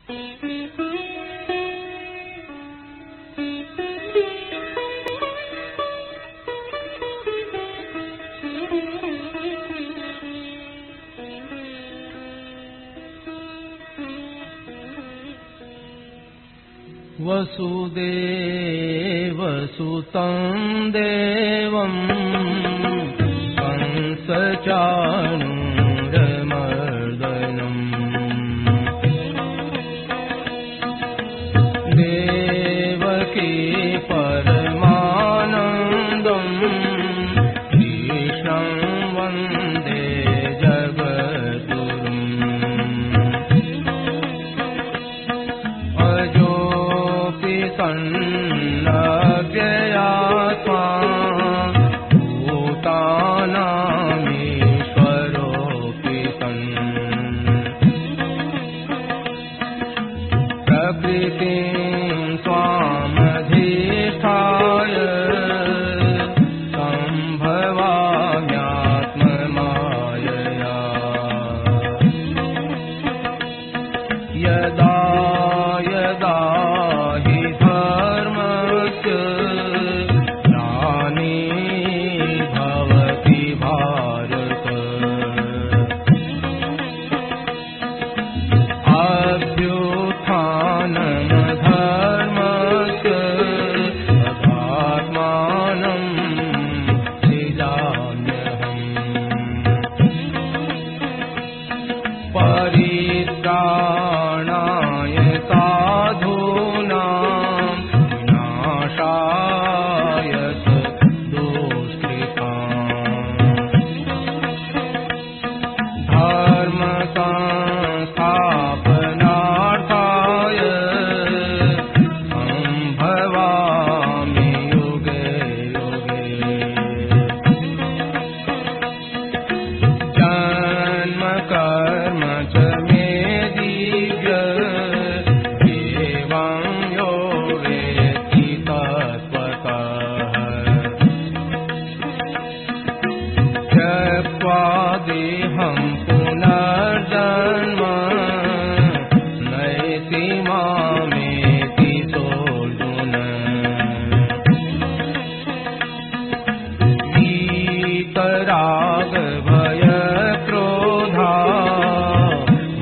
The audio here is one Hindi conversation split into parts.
वसुदेवसुतं देवं कंसचाणूरमर्दनम् देवकी परमानन्दं कृष्णं वन्दे जगद्गुरुम् सन्नव्ययात्मा भूतानामीश्वरोऽपि सन् प्रकृतिं स्वामधिष्ठाय सम्भवाम्यात्ममायया यदा यदा हि धर्मस्य ग्लानिर्भवति भारत अभ्युत्थानं धर्मस्य तदात्मानं सृजाम्यहम् परित्राणाय साधूनां विनाशाय दुष्कृताम् धर्म संस्थापनार्थाय सम्भवामि युगे युगे जन्म कर्म च मे दिव्य एवं यो वेत्ति तत्त्वतः त्यक्त्वा देहं पुनर्जन्म नैति मामेति सोऽर्जुन वीतराग भय क्रोधा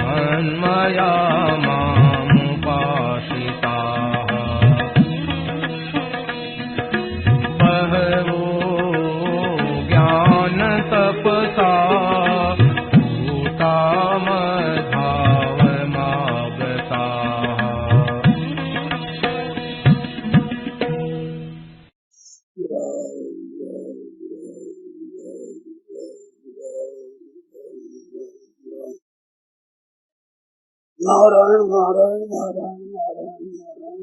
मन्मया मामुपाश्रिताः बहवो ज्ञानतपसा भूता मद्भावमागताः नारायण नारायण नारायण नारायण नारायण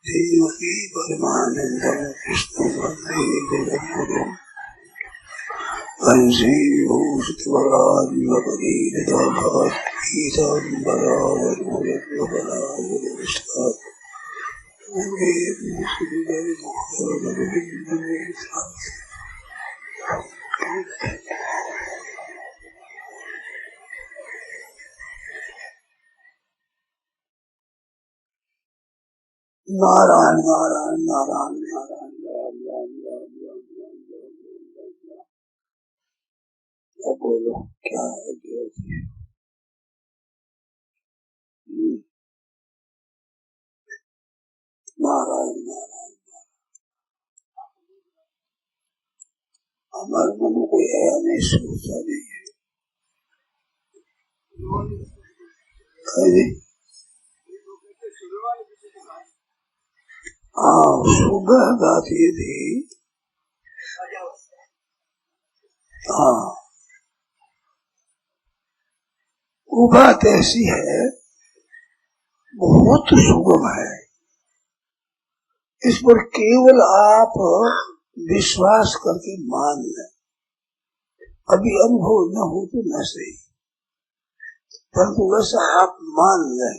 देवकी परमानन्दं कृष्णं वन्दे जगद्गुरुम् नारायण नारायण नारायण नारायण राम राम राम राम राम राम राम राम। अब बोलो क्या है नारायण नारायण हमारे मन को है नहीं सोचा नहीं है सुबह गाती थी। वो बात ऐसी है बहुत सुगम है, इस पर केवल आप विश्वास करके मान लें। अभी अनुभव न हो तो न सही, परंतु वैसा आप मान लें,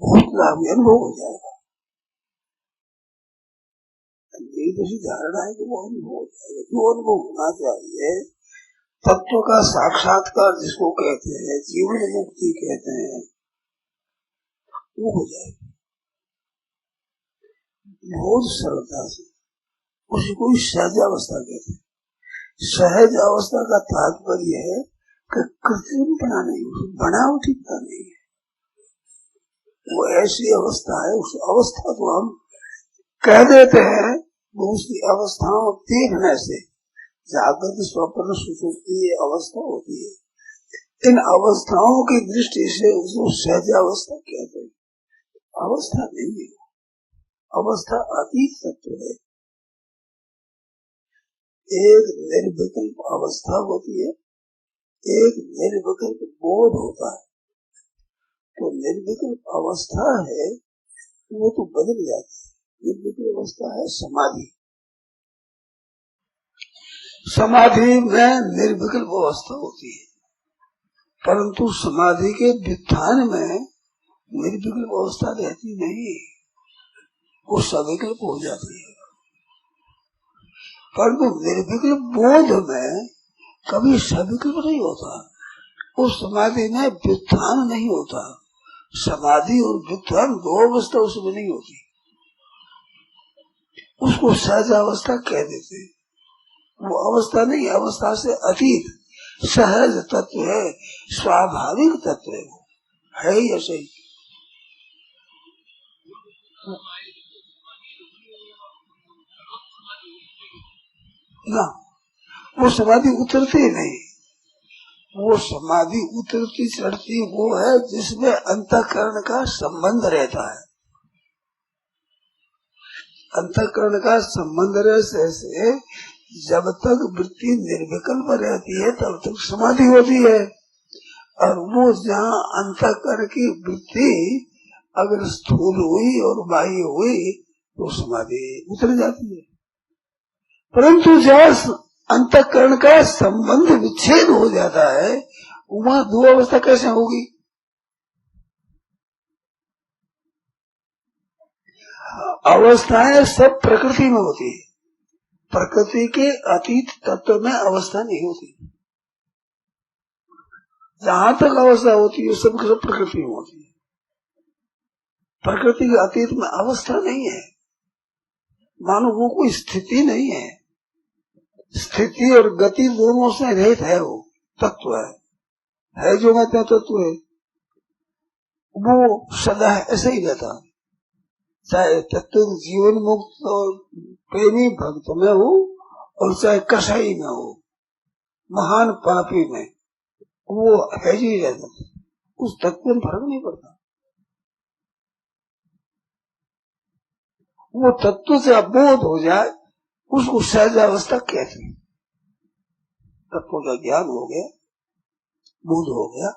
बहुत लाभ अनुभव हो जाएगा। मेरी ऐसी धारणा है कि वो अनुभव हो जाएगा। जो अनुभव होना चाहिए, तत्व का साक्षात्कार जिसको कहते हैं, जीवन मुक्ति कहते हैं, वो हो जाएगा बहुत सरलता से। उसी को सहजावस्था कहते हैं। सहज अवस्था का तात्पर्य है कि कृत्रिमपना नहीं, बनावटीपना नहीं है। वो ऐसी अवस्था है, उस अवस्था को हम कह देते हैं। दूसरी अवस्थाओं देखने से, जागृत स्वप्न सुषुप्ति ये अवस्था होती है। इन अवस्थाओं की दृष्टि से उसको सहजावस्था कहते हैं। अवस्था नहीं है, अवस्था अतीत तत्व है। एक निर्विकल्प अवस्था होती है, एक निर्विकल्प बोध होता है। तो निर्विकल्प अवस्था है वो तो बदल जाती है। निर्विकल्प अवस्था है समाधि। समाधि में निर्विकल्प अवस्था होती है, परंतु समाधि के व्युत्थान में निर्विकल्प अवस्था रहती नहीं, वो सविकल्प हो जाती है। परंतु निर्विकल्प बोध में कभी सविकल्प नहीं होता। उस समाधि में व्युत्थान नहीं होता। समाधि और व्युत्थान दो अवस्था उसमें नहीं होती। उसको सहजावस्था कह देते हैं। वो अवस्था नहीं, अवस्था से अतीत सहज तत्व है, स्वाभाविक तत्व है। वो है ही ऐसे ही। ना वो समाधि उतरती नहीं। वो समाधि उतरती चढ़ती वो है जिसमें अंतःकरण का संबंध रहता है। अंतःकरण का संबंध रहने से जब तक वृत्ति निर्विकल्प रहती है तब तक समाधि होती है। और वो जहाँ अंतःकरण की वृत्ति अगर स्थूल हुई और बाह्य हुई तो समाधि उतर जाती है। परंतु जहाँ अंतःकरण का संबंध विच्छेद हो जाता है वहाँ दो अवस्था कैसे होगी? अवस्थाएं सब प्रकृति में होती है। प्रकृति के अतीत तत्व में अवस्था नहीं होती। जहाँ तक अवस्था होती है सब प्रकृति में होती है। प्रकृति के अतीत में अवस्था नहीं है, मानो वो कोई स्थिति नहीं है। स्थिति और गति दोनों से रहित है, वो तत्व है जो मैं तत्व है। वो सदा ऐसे ही रहता, चाहे तत्व जीवन मुक्त और प्रेमी भक्त में हो और चाहे कसाई में हो, महान पापी में, वो है ही रहता। उस तत्व में फर्क नहीं पड़ता। वो तत्व से अबोध हो जाए उसको सहजावस्था कहते हैं। तत्व का ज्ञान हो गया, बोध हो गया,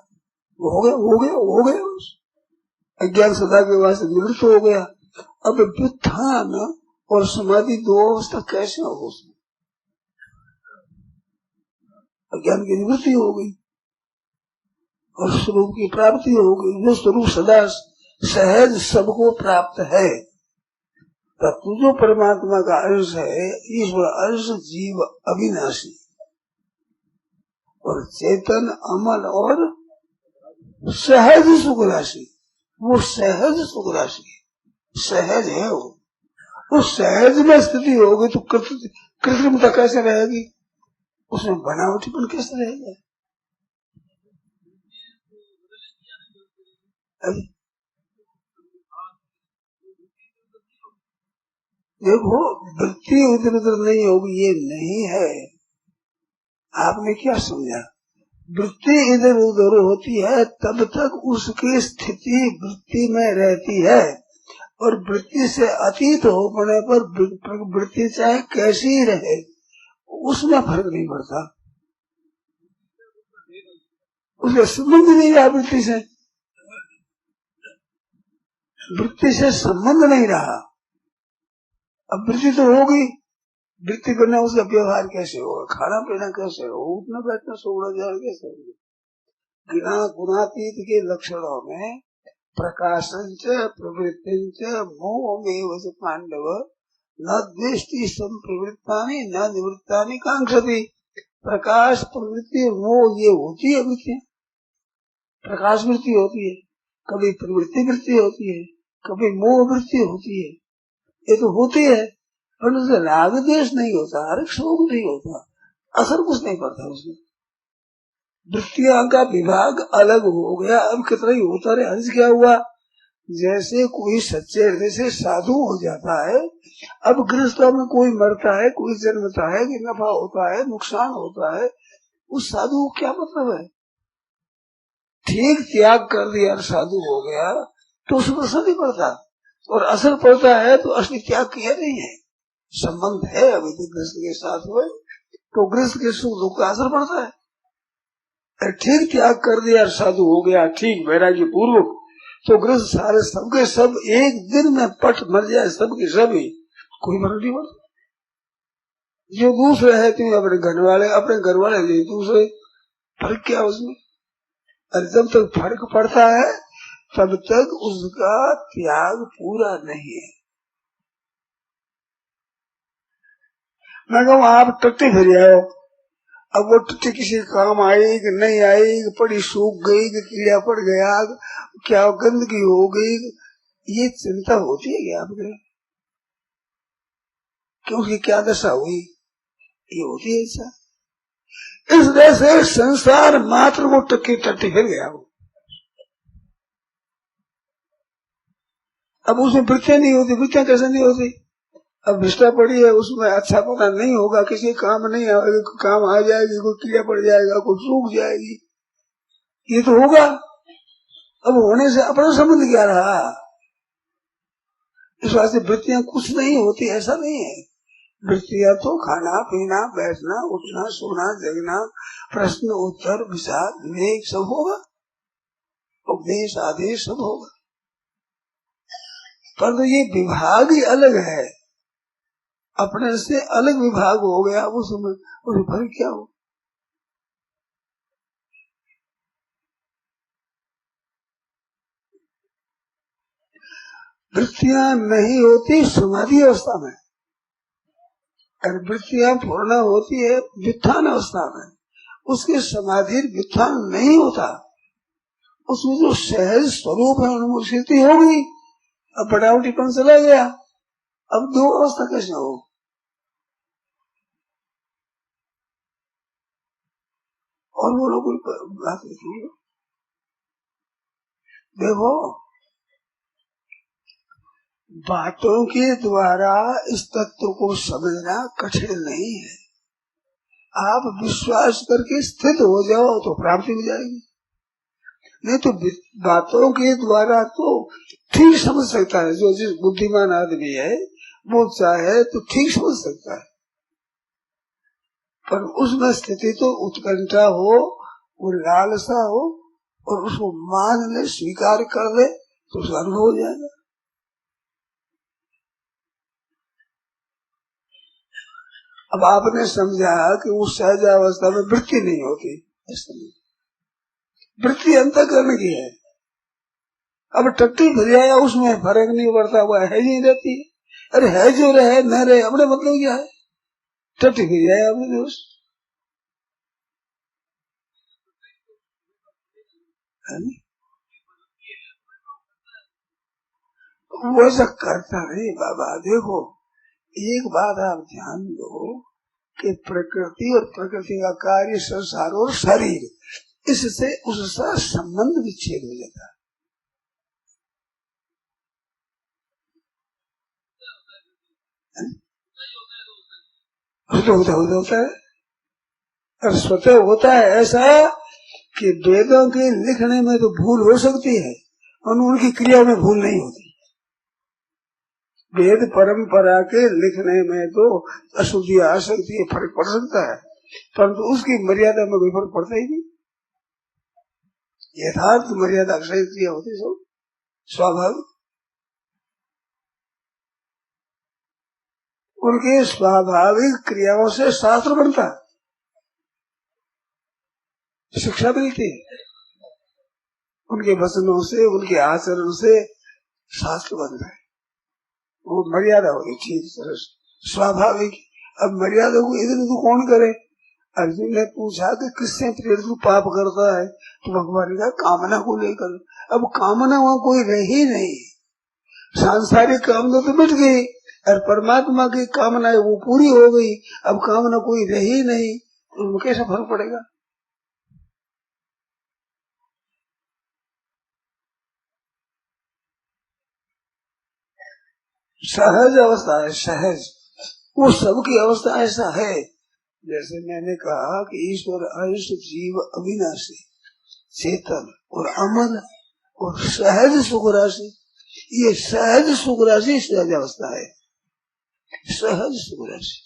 हो गया अज्ञान सदा के वास्ते निवृत्त हो गया। अब व्युत्थान और समाधि दो अवस्था कैसे हो उसमें? अज्ञान की निवृत्ति हो गई और स्वरूप की प्राप्ति हो गई। जो स्वरूप सदा सहज सबको प्राप्त है, तत्व जो परमात्मा का अंश है, ईश्वर अंश, जीव अविनाशी और चेतन अमल और सहज सुख राशि। वो सहज सुख राशि सहज है। वो सहज में स्थिति होगी तो कृत्रिमता कैसे रहेगी? उसमें बनावटीपन कैसे रहेगा? देखो, वृत्ति उधर उधर नहीं होगी ये नहीं है। आपने क्या समझा? वृत्ति इधर उधर होती है तब तक उसकी स्थिति वृत्ति में रहती है, और वृत्ति से अतीत होने पर वृत्ति चाहे कैसी ही रहे उसमें फर्क नहीं पड़ता। उसका संबंध नहीं रहा वृत्ति से संबंध नहीं रहा। अब वृत्ति तो होगी, वृत्ति करना उसका व्यवहार कैसे होगा, खाना पीना कैसे होगा, उठना बैठना सोना जाना कैसे होगा। गुणातीत के लक्षणों में प्रकाशंच प्रवृत्तिंच मोहमेव च पांडव न द्वेष्टि संप्रवृत्तानि न निवृत्तानि कांक्षति। प्रकाश प्रवृत्ति मोह ये होती है वृत्तियां, प्रकाश वृत्ति होती है, कभी प्रवृत्ति वृत्ति होती है, कभी मोह वृत्ति होती है, ये तो होती है, पर उससे राग द्वेष नहीं होता, हर्ष शोक नहीं होता, असर कुछ नहीं पड़ता उसमें। वृत्तियां का विभाग अलग हो गया। अब कितना ही होता रहे, हर्ष क्या हुआ, जैसे कोई सच्चे हृदय से साधु हो जाता है। अब गृहस्थों में कोई मरता है, कोई जन्मता है, कि नफा होता है नुकसान होता है, उस साधु को क्या मतलब है, ठीक त्याग कर दिया साधु हो गया तो उसमें असर नहीं पड़ता, और असर पड़ता है तो असली त्याग किया नहीं है, संबंध है अभी तक गृहस्थ के साथ हुए तो गृहस्थ के सुख दुख का असर पड़ता है। ठीक त्याग कर दिया साधु हो गया, ठीक वैराग्य पूर्वक, तो गृहस्थ सारे सबके सब एक दिन में पट मर जाए, सबके सभी, कोई मर नहीं पड़ता। जो दूसरे है तुम अपने घर वाले ले दूसरे, फर्क क्या उसमें, और जब तक फर्क पड़ता है तब तक उसका त्याग पूरा नहीं है। मैं कहूँ आप टट्टी फिर आओ, अब वो टट्टी किसी काम आई कि नहीं आई, कि पड़ी सूख गई, कि कीड़ा पड़ गया, क्या गंदगी हो गई, ये चिंता होती है क्या आपके, क्योंकि क्या दशा हुई, ये होती है ऐसा। इस वजह से संसार मात्र वो टट्टी फिर गया वो। अब उसमें वृत्तियां नहीं होती, वृत्तियां कैसे नहीं होती, अब विष्टा पड़ी है उसमें अच्छा पता नहीं होगा, किसी काम नहीं आएगी, कोई काम आ जाएगी, कोई कीड़ा पड़ जाएगा, कोई सूख जाएगी, ये तो होगा। अब होने से अपना संबंध क्या रहा, इस वास्ते वृत्तियां कुछ नहीं होती ऐसा नहीं है। वृत्तियां तो खाना पीना बैठना उठना सोना जगना प्रश्न उत्तर विचार विवेक सब होगा, उपदेश आदेश सब होगा, पर तो ये विभाग ही अलग है, अपने से अलग विभाग हो गया, उसमें फर्क क्या हो। वृत्तियां नहीं होती समाधि अवस्था में, और वृत्तियां पूर्ण होती है व्युत्थान अवस्था में, उसके समाधि व्युत्थान नहीं होता, उसमें जो सहज स्वरूप है उनमें स्थिति होगी। अब बनावटीपन चला गया, अब दो अवस्था कैसे हो, और वो लोग बात देखिए, देखो बातों के द्वारा इस तत्व को समझना कठिन नहीं है, आप विश्वास करके स्थित हो जाओ तो प्राप्ति हो जाएगी, नहीं तो बातों के द्वारा तो ठीक समझ सकता है, जो जिस बुद्धिमान आदमी है वो चाहे तो ठीक समझ सकता है, पर उसमें स्थिति तो उत्कंठा हो, वो लालसा हो, और उसको मान ले स्वीकार कर ले तो उसका अनुभव हो जाएगा। अब आपने समझा कि उस सहजावस्था में वृत्ति नहीं होती, वृत्ति अंतःकरण की है। अब टट्टी फिर आया उसमें फर्क नहीं पड़ता, हुआ है नहीं रहती, अरे है जो रहे न रहे अपने मतलब क्या है, टट्टी फिर आया अपने दोस्त वो ऐसा करता नहीं बाबा। देखो एक बात आप ध्यान दो कि प्रकृति और प्रकृति का कार्य संसार और शरीर, इससे उसका संबंध विच्छेद हो जाता है। होता है और स्वतः होता है ऐसा कि वेदों के लिखने में तो भूल हो सकती है और उनकी क्रिया में भूल नहीं होती। वेद परंपरा के लिखने में तो अशुद्धि आ सकती है, फर्क पड़ सकता है, परंतु उसकी मर्यादा में कोई फर्क पड़ता ही नहीं। यथार्थ मर्यादा सही क्रिया होती सब स्वाभाविक। उनके स्वाभाविक क्रियाओं से शास्त्र बनता है, शिक्षा मिलती है। उनके वचनों से, उनके आचरण से शास्त्र बनता है। वो मर्यादा होगी, ठीक स्वाभाविक। अब मर्यादा को इधर उधर कौन करे? अर्जुन ने पूछा कि किससे प्रेरित तू पाप करता है? तो भगवान ने कहा कामना को लेकर। अब कामना वहाँ कोई रही नहीं, सांसारिक कामना तो मिट गई और परमात्मा की कामना है वो पूरी हो गई। अब कामना कोई रही नहीं, तो उनको कैसा फर्क पड़ेगा? सहज अवस्था है, सहज। वो सबकी अवस्था ऐसा है, जैसे मैंने कहा कि ईश्वर अंश जीव अविनाशी चेतन और अमल और सहज सुख राशि। ये सहज सुख राशि सहज अवस्था है, सहज सुख राशि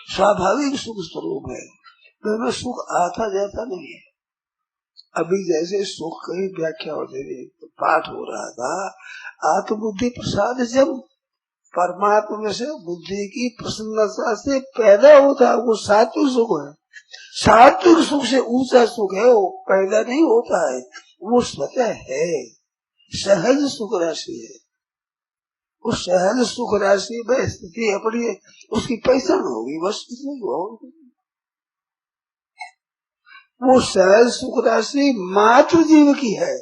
स्वाभाविक सुख स्वरूप है। दोनों सुख आता जाता नहीं है। अभी जैसे सुख की व्याख्या होती थी, तो पाठ हो रहा था, आत्मबुद्धि प्रसाद जब परमात्मा से बुद्धि की प्रसन्नता से पैदा होता है, वो सात्विक सुख है। सात्विक सुख से ऊंचा सुख है, वो पैदा नहीं होता है, वो स्वतः है, सहज सुख राशि है। उस सहज सुख राशि में स्थिति अपनी उसकी पहचान होगी, बस इसमें वो सहज सुख राशि मात्र जीव की है।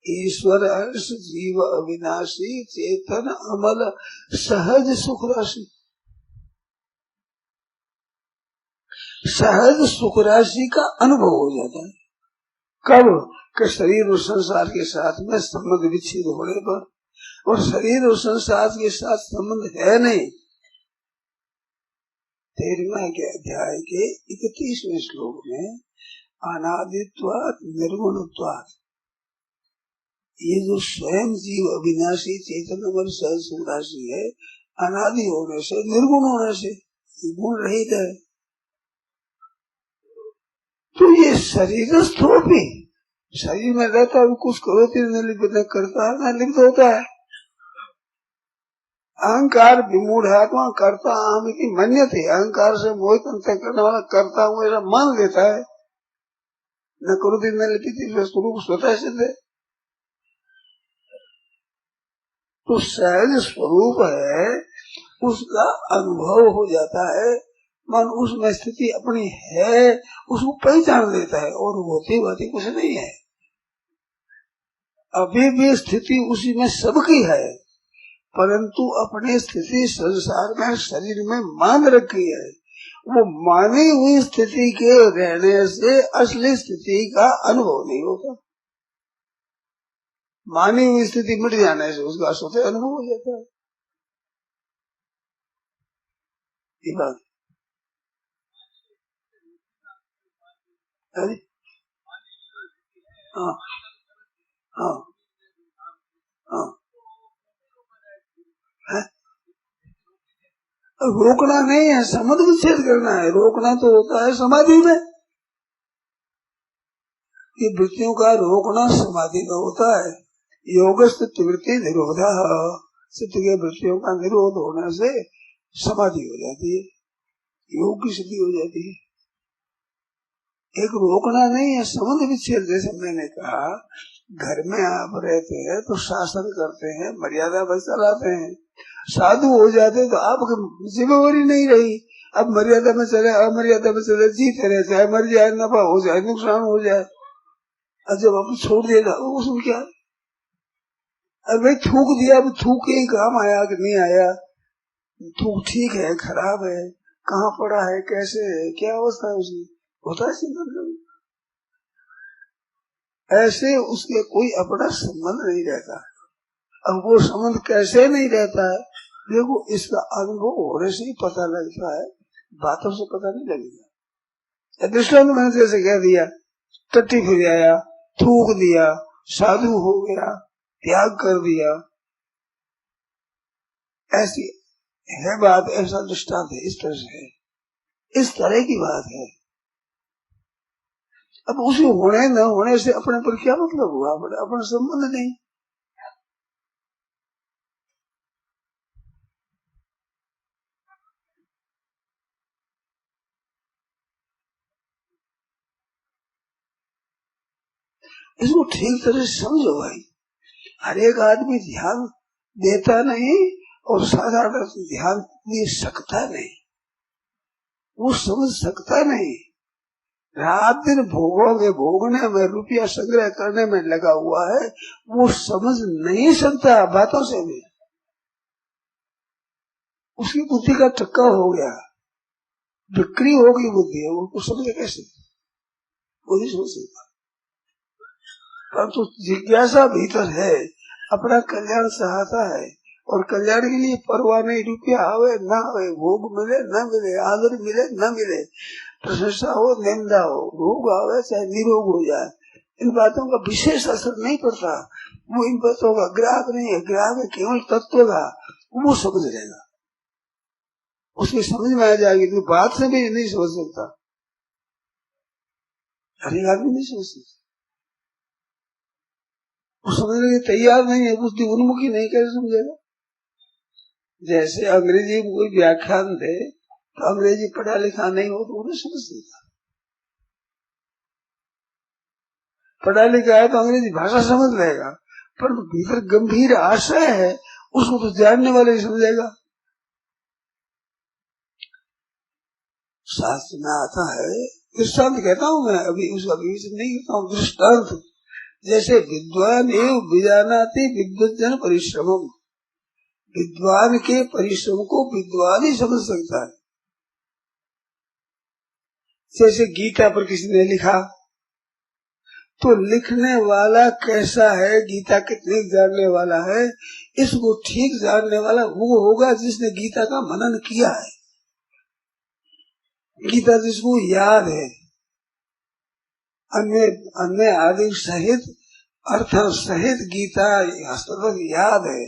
ईश्वर अंश जीव अविनाशी चेतन अमल सहज सुख राशि। सहज सुख राशि का अनुभव हो जाता है कब? कि शरीर और संसार के साथ में संबंध विच्छेद होने पर, और शरीर और संसार के साथ संबंध है नहीं। 13वें अध्याय के 31वें श्लोक में अनादित्वात् निर्गुणत्वात्, ये जो स्वयं जीव अविनाशी चेतन अमल सहज सुख राशि है, अनादि होने से, निर्गुण होने से, गुण रहित है। तो ये शरीरस्थ हो भी, शरीर में रहता है, कुछ करो न लिप्त करता है, न लिप्त होता है। अहंकार विमूढ़ आत्मा करता हम की मान्यता, अहंकार से मोहित अंत करने वाला करता हूँ ऐसा मान लेता है। न करो न लिपित स्वरूप स्वतः सिद्ध है। तो सहज स्वरूप है, उसका अनुभव हो जाता है, मन उसमें स्थिति अपनी है, उसको पहचान लेता है, और होती बाती कुछ नहीं है। अभी भी स्थिति उसी में सबकी है, परंतु अपनी स्थिति संसार में शरीर में मान रखी है। वो मानी हुई स्थिति के रहने से असली स्थिति का अनुभव नहीं होता। मानी हुई स्थिति मिट जाने से उसका स्वतः अनुभव हो जाता है। ये बात है। हाँ हाँ हाँ, रोकना नहीं है, संबंध विच्छेद करना है। रोकना तो होता है समाधि में। ये वृत्तियों का रोकना समाधि में होता है। योगस्थ वृत्ति निरोधा, चित्त के वृत्तियों का निरोध होने से समाधि हो जाती है, योग की सिद्धि हो जाती है। एक रोकना नहीं है, संबंध विच्छेद। जैसे मैंने कहा, घर में आप रहते हैं तो शासन करते हैं, मर्यादा बस चलाते हैं। साधु हो जाते तो आपकी जिम्मेवारी नहीं रही। अब मर्यादा में चले, अमर्यादा में चले, जीते रहे, चाहे मर जाए, नफा हो जाए, नुकसान हो जाए। और जब आप छोड़ देगा उसमें क्या? अब भाई थूक दिया, अब थूक के ही काम आया कि नहीं आया? थूक ठीक है, खराब है, कहाँ पड़ा है, कैसे है, क्या अवस्था है उसकी, होता है चिंतन। ऐसे उसके कोई अपना संबंध नहीं रहता। अब वो संबंध कैसे नहीं रहता है? देखो, इसका अनुभव होने से ही पता लगता है, बातों से पता नहीं लगेगा। दृष्टांत मैंने जैसे कह दिया, टट्टी फिर आया, थूक दिया, साधु हो गया, त्याग कर दिया, ऐसी है बात। ऐसा दृष्टांत है, इस तरह से है, इस तरह की बात है। अब उसे होने न होने से अपने पर क्या मतलब हुआ? अपना संबंध नहीं। इसको ठीक तरह से समझो भाई। हर एक आदमी ध्यान देता नहीं और साधारण ध्यान दे सकता नहीं, वो समझ सकता नहीं। रात दिन भोगों में भोगने में रुपया संग्रह करने में लगा हुआ है, वो समझ नहीं सकता बातों से भी। उसकी बुद्धि का टक्का हो गया, बिक्री होगी बुद्धि, वो समझे कैसे? वो नहीं समझ सकता। परंतु जिज्ञासा भीतर है, अपना कल्याण चाहता है और कल्याण के लिए परवाह नहीं, रुपया आवे ना आवे, भोग मिले न मिले, आदर मिले न मिले, प्रशंसा हो निंदा हो, रोग आवे चाहे निरोग हो जाए, इन बातों का विशेष असर नहीं पड़ता। वो इन बातों का ग्राहक नहीं है, ग्राहक है केवल तत्व का। वो समझ लेगा, उसकी समझ में आ जाएगी। तो बात से भी नहीं समझ सकता, हर एक आदमी नहीं समझ सकता, वो समझने के तैयार नहीं है, बुद्धि उन्मुखी नहीं, कैसे समझेगा? जैसे अंग्रेजी में कोई व्याख्यान दे तो अंग्रेजी पढ़ा लिखा नहीं हो तो उन्हें समझ सकता, पढ़ा लिखा है तो अंग्रेजी भाषा समझ लेगा, पर भीतर गंभीर आशय है उसको तो जानने वाले ही समझेगा। शास्त्र में आता है, दृष्टांत कहता हूँ मैं, अभी उसका विवेचन नहीं करता हूँ, दृष्टांत जैसे विद्वान एवं विजानाति विद्वज्जन परिश्रमम, विद्वान के परिश्रम को विद्वान ही समझ सकता है। जैसे गीता पर किसी ने लिखा तो लिखने वाला कैसा है, गीता कितने जानने वाला है, इसको ठीक जानने वाला वो होगा जिसने गीता का मनन किया है, गीता जिसको याद है, अन्य आदि सहित अर्थ सहित गीता हस्तगत याद है,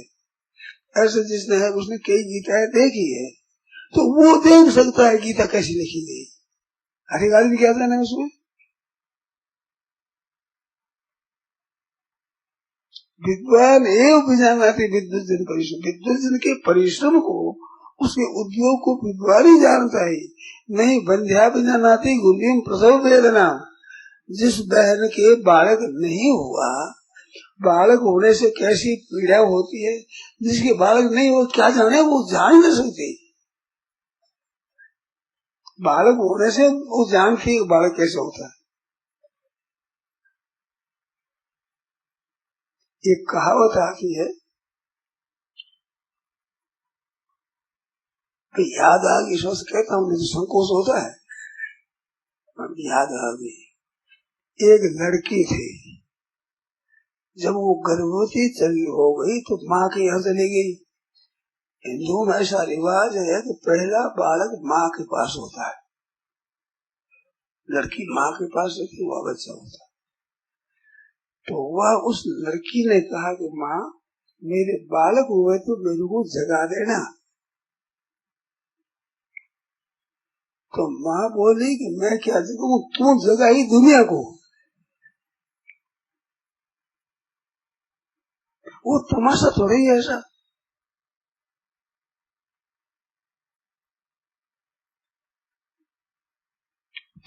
ऐसे जिसने है उसने कई गीताएं देखी है, तो वो देख सकता है गीता कैसी लिखी गई। हर एक आदमी क्या जाना है उसमें। विद्वान एवं विजानाति विद्वज्जन परिश्रम, विद्वज्जन के परिश्रम को, उसके उद्योग को विद्वान ही जानता है। नहीं बंध्या विजानाति गुरुम प्रसव वेदना, जिस बहन के बालक नहीं हुआ, बालक होने से कैसी पीड़ा होती है, जिसके बालक नहीं हो क्या जाने, वो जान नहीं सकती। बालक होने से वो जानती है बालक कैसे होता है। एक कहावत आती है, याद आ गई, सोच कहता हूँ, नहीं तो संकोच होता है। याद आ गई, एक लड़की थी, जब वो गर्भवती हो गई तो माँ के यहाँ चली गई। हिंदुओं में ऐसा रिवाज है कि पहला बालक माँ के पास होता है, लड़की माँ के पास रहती, वह बच्चा होता है। तो वह उस लड़की ने कहा कि माँ मेरे बालक हुए तो मेरे को जगा देना। तो माँ बोली कि मैं क्या जगाऊं, तू जगाई दुनिया को। वो तमाशा थोड़ा ही ऐसा,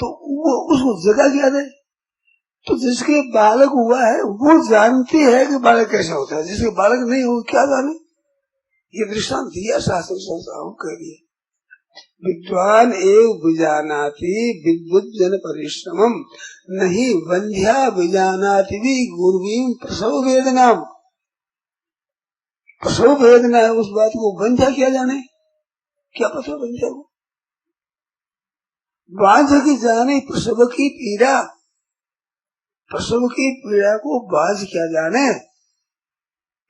तो वो उसको जगा क्या दे। तो जिसके बालक हुआ है वो जानती है कि बालक कैसा होता है, जिसके बालक नहीं हो क्या जाने। ये दृष्टांत दिया शास्त्र संस्थाओं के लिए। विद्वान एवं विजानाति विद्वज्जन परिश्रमम, नहीं वंध्या विजानाति भी गुरुवीम प्रसव वेदना। प्रसव वेदना है, उस बात को वंध्या क्या जाने, क्या पता वंध्या को। बांझ की जाने प्रसव की पीड़ा, प्रसव की पीड़ा को बांझ क्या जाने।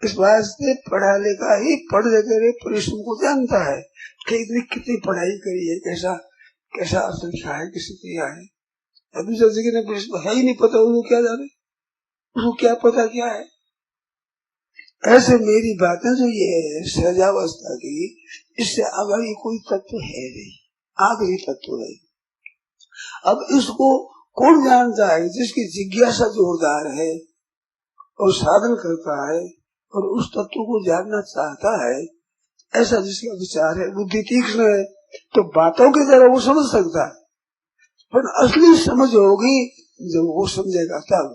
इस वास्ते पढ़ा लिखा ही पढ़ लेकर परिश्रम को जानता है कि इतनी कितनी पढ़ाई करी है, कैसा कैसा अर्थ लिखा है, किसी किया है। अभी जगह ने है ही नहीं पता, उसको क्या जाने, उसको क्या पता क्या है। ऐसे मेरी बातें जो ये है सहजावस्था की, इससे आगे कोई तत्व है नहीं, आखिरी तत्व है। अब इसको कौन जानता है, जिसकी जिज्ञासा जोरदार है और साधन करता है और उस तत्व को जानना चाहता है, ऐसा जिसका विचार है, बुद्धि तीक्ष्ण है, तो बातों की तरह वो समझ सकता है। पर असली समझ होगी जब वो समझेगा तब।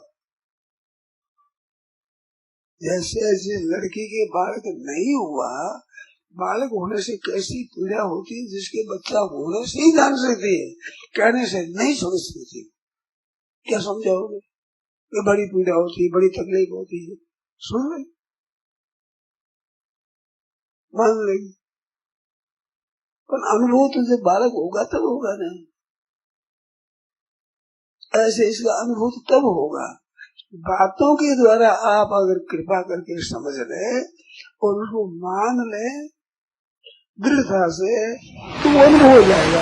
जैसे ऐसे लड़की के बालक नहीं हुआ, बालक होने से कैसी पीड़ा होती है जिसके बच्चा होने से ही जान सकती है, कहने से नहीं समझ सकती। क्या समझाओगे? ये बड़ी पीड़ा होती है, बड़ी तकलीफ होती है, सुन ले, मान लेगी, पर अनुभव तो जब बालक होगा तब होगा नहीं। ऐसे इसका अनुभव तो तब होगा, बातों के द्वारा आप अगर कृपा करके समझ ले और उसको मान ले दृढ़ता से, तो वो अनुभव हो जाएगा।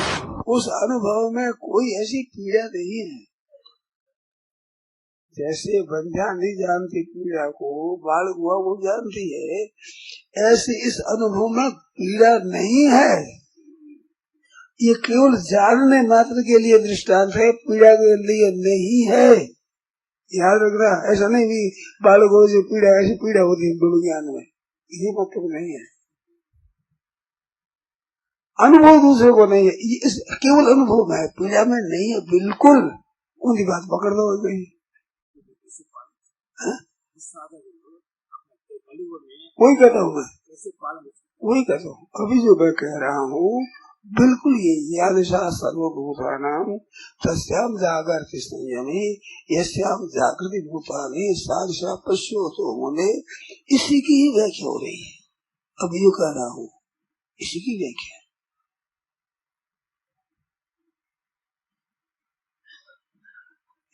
उस अनुभव में कोई ऐसी पीड़ा नहीं है। जैसे बंध्या नहीं जानती पीड़ा को, बालक हुआ वो जानती है, ऐसे इस अनुभव में पीड़ा नहीं है। ये केवल जानने मात्र के लिए दृष्टांत है, पीड़ा के लिए नहीं है। याद रखना, ऐसा नहीं भी बालक हो जो पीड़ा, ऐसी पीड़ा होती है विज्ञान में, ये मतलब नहीं है। अनुभव दूसरे को नहीं है, ये केवल अनुभव में है, पीड़ा में नहीं है बिल्कुल। उनकी बात पकड़ लो गई। वही कहता हूँ मैं, वही कहता हूँ। अभी जो मैं कह रहा हूँ बिल्कुल ये यादशा सर्वभूतानां तस्याम जागृति संयमी यस्याम जागृति भूतानि सादशा पश्योतो मुने, इसी की ही व्याख्या हो रही है। अब ये कह रहा हूँ, इसी की व्याख्या।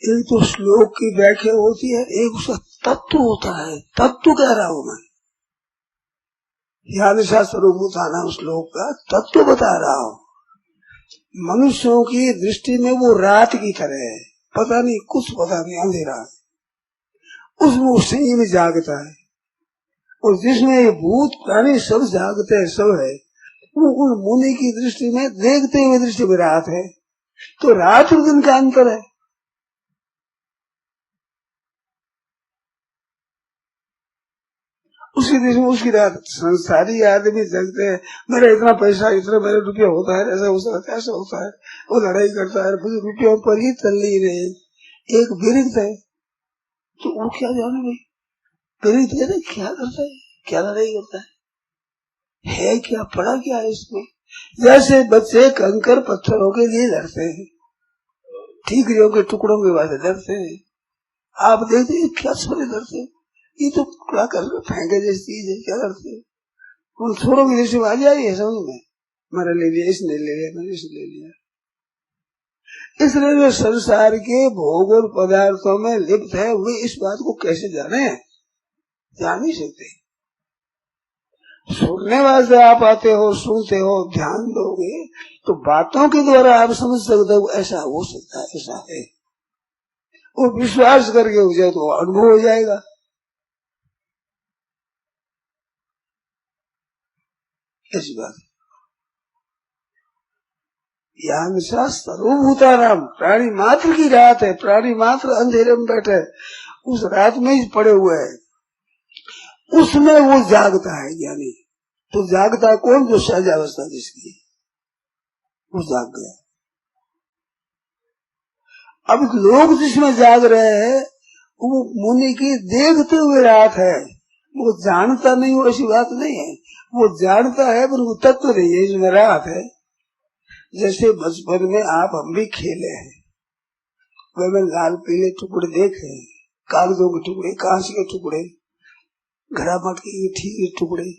एक तो श्लोक की व्याख्या होती है, एक उसका तत्व होता है। तत्व कह रहा हूँ मैं, यादशा सर्वभूतानां श्लोक का तत्व बता रहा हूँ। मनुष्यों की दृष्टि में वो रात की तरह है, पता नहीं कुछ पता नहीं, अंधेरा है, उसमें वो संयम में जागता है। और जिसमें ये भूत प्राणी सब जागते हैं, सब है, वो उन मुनि की दृष्टि में, देखते हुए दृष्टि में रात है। तो रात और दिन का अंतर है। उसी देश में उसकी रात। संसारी आदमी जगते हैं, मेरा इतना पैसा, इतना मेरा रुपया होता है, ऐसा होता है, ऐसा होता है, वो लड़ाई करता है, रुपयों पर ही चल नहीं रहे। एक विरक्त है तो वो क्या जाने भाई, विरक्त है क्या करता है, क्या लड़ाई करता है क्या, पड़ा क्या है इसमें। जैसे बच्चे कंकर पत्थरों के लिए लड़ते हैं, ठीकरियों के टुकड़ों के बाद लड़ते हैं, आप देखते हैं क्या छोड़े लड़ते हैं, ये तो क्या कर फेंके जैसी चीज है, क्या करते हैं। उन छोरों की दृष्टि में आ जाएगी समझ में, मेरा ले लिया, इसने ले लिया, मैंने इसने ले लिया। इसलिए जो संसार के भोग और पदार्थों में लिप्त है, वे इस बात को कैसे जाने, जान नहीं सकते। सुनने वाले आप आते हो, सुनते हो, ध्यान दोगे तो बातों के द्वारा आप समझ सकते हो ऐसा हो सकता है, ऐसा है। वो विश्वास करके हो जाए तो अनुभव हो जाएगा। ऐसी बात यादशा सर्वभूतानां, प्राणी मात्र की रात है, प्राणी मात्र अंधेरे में बैठे, उस रात में ही पड़े हुए है, उसमें वो जागता है ज्ञानी। तो जागता कौन, जो सहज अवस्था जिसकी, वो जाग गया। अब लोग जिसमें जाग रहे हैं वो मुनि की देखते हुए रात है, वो जानता नहीं हो ऐसी बात नहीं है, वो जानता है पर वो तत्व नहीं है, इसमें रात है। जैसे बचपन में आप हम भी खेले हैं, वह लाल पीले टुकड़े देखे, कागजों के टुकड़े, कांच के टुकड़े, घड़ा मटकी के ठीक टुकड़े,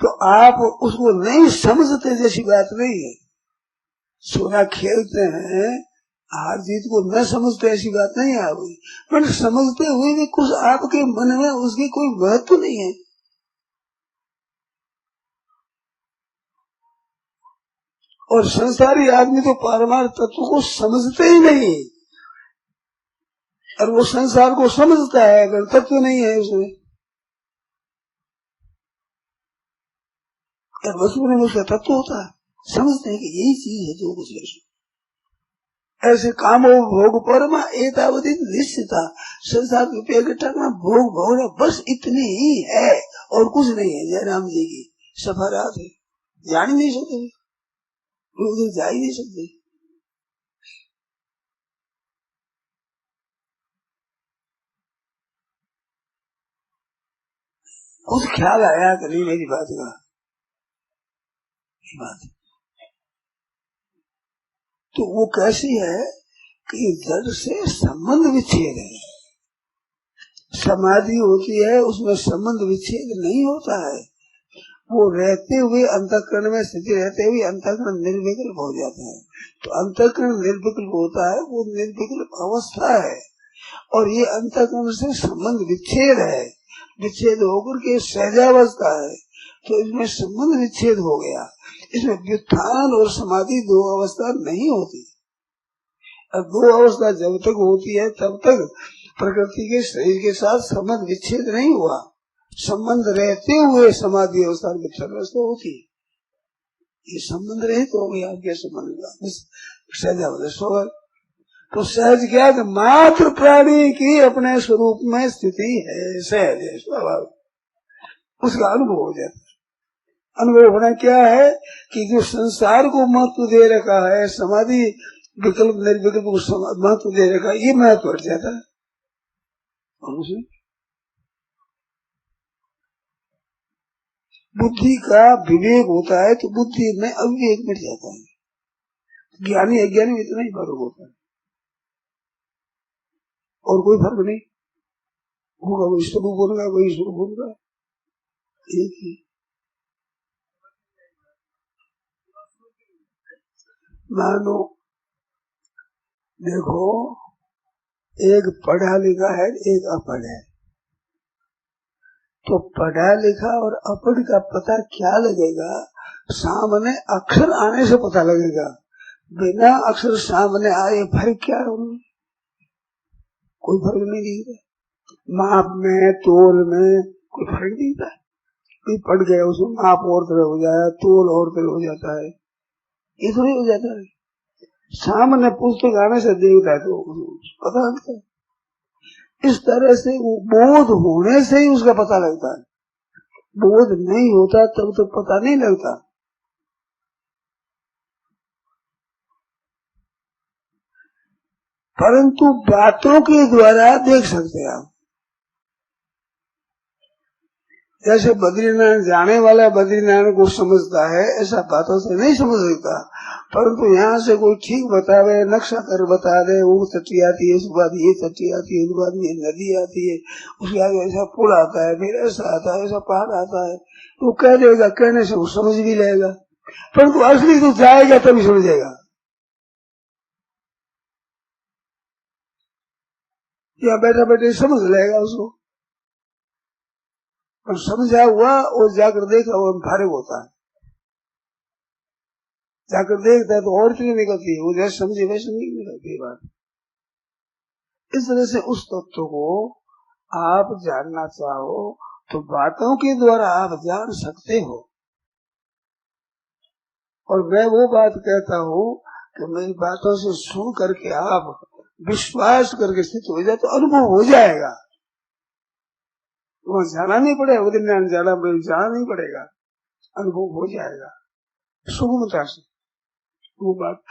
तो आप उसको नहीं समझते जैसी बात नहीं है। सोना खेलते हैं, हार जीत को न समझते ऐसी बात नहीं है, पर समझते हुए भी कुछ आपके मन में उसकी कोई महत्व नहीं है। और संसारी आदमी तो पारमार्थ तत्व को समझते ही नहीं, और वो संसार को समझता है अगर तत्व नहीं है उसमें, और वस्तु में उसका तत्व होता है, समझते हैं कि यही चीज है जो कुछ है। ऐसे कामो भोग परमा एतावधि निश्चिता, संसार रुपये इकट्ठा करना, भोग भोग बस इतनी ही है और कुछ नहीं है। जयराम जी की सफा रात है, जान ही नहीं सकते, उधर जा ही नहीं सकते। खुद ख्याल आया कि नहीं मेरी बात का ये बात, तो वो कैसी है कि जड़ से संबंध विच्छेद है। समाधि होती है उसमें संबंध विच्छेद नहीं होता है, वो रहते हुए अंतःकरण में स्थिति रहते हुए अंतःकरण निर्विकल्प हो जाता है। तो अंतःकरण निर्विकल्प होता है, वो निर्विकल्प अवस्था है, और ये अंतःकरण से संबंध विच्छेद है, विच्छेद होकर के सहजावस्था है। तो इसमें संबंध विच्छेद हो गया, इसमें व्युत्थान और समाधि दो अवस्था नहीं होती। अब दो अवस्था जब तक होती है तब तक प्रकृति के शरीर के साथ संबंध विच्छेद नहीं हुआ, संबंध रहते हुए समाधि अवस्था में अवस्था होती है। ये संबंध रहित हो गया, क्या संबंध सहज, तो सहज क्या कि मात्र प्राणी की अपने स्वरूप में स्थिति है, सहज है, स्वाभाविक, उसका अनुभव हो जाता है। अनुभव होना क्या है कि जो संसार को महत्व दे रखा है, समाधि विकल्प निर्विकल्प को महत्व दे रखा है, ये महत्व हट जाता है। बुद्धि का विवेक होता है तो बुद्धि में अविवेक मिट जाता है, ज्ञानी अज्ञानी में इतना ही फर्क होता है, और कोई फर्क नहीं होगा। कोई स्वरूप बोलेगा, कोई स्वरूप बोलेगा, एक ही। मानो देखो, एक पढ़ा लिखा है, एक अपढ़ है, तो पढ़ा लिखा और अपढ़ का पता क्या लगेगा? सामने अक्षर आने से पता लगेगा, बिना अक्षर सामने आए फर्क क्या है? कोई फर्क नहीं दिखता, माप में तोल में कोई फर्क नहीं दिखता। कोई पढ़ गया उसमें माप और तरह हो जाए, तोल और तरह हो जाता है, ये थोड़ी हो जाता है। सामने पुस्तक आने से देखता है तो पता लगता है। इस तरह से वो बोध होने से ही उसका पता लगता है, बोध नहीं होता तब तो पता नहीं लगता। परंतु बातों के द्वारा देख सकते हैं आप। जैसे बद्रीनारायण जाने वाला बद्रीनारायण को समझता है, ऐसा बातों से नहीं समझ सकता। परंतु यहाँ से कोई ठीक बतावे, नक्शा कर बता दे, वो तटी आती है, उसके बाद ये तटी आती है, उसके बाद ये नदी आती है, उसके आगे ऐसा पुल आता है, फिर ऐसा आता है, ऐसा पहाड़ आता है, वो कह देगा, कहने से वो समझ भी लेगा। परंतु असली तो जाएगा तभी समझेगा, या बैठा बैठे समझ लेगा उसको। और समझा हुआ और जाकर देखा वो फारिग होता है, जाकर देखता है तो और चीजें निकलती है, वो जैसे समझे वैसे नहीं निकलती बात। इस तरह से उस तत्व को आप जानना चाहो तो बातों के द्वारा आप जान सकते हो। और मैं वो बात कहता हूँ कि मेरी बातों से सुन करके आप विश्वास करके स्थित हो जाए तो अनुभव हो जाएगा, वो जाना नहीं पड़ेगा, उधर जाना नहीं पड़ेगा, अनुभव हो जाएगा सुगमता से। वो बात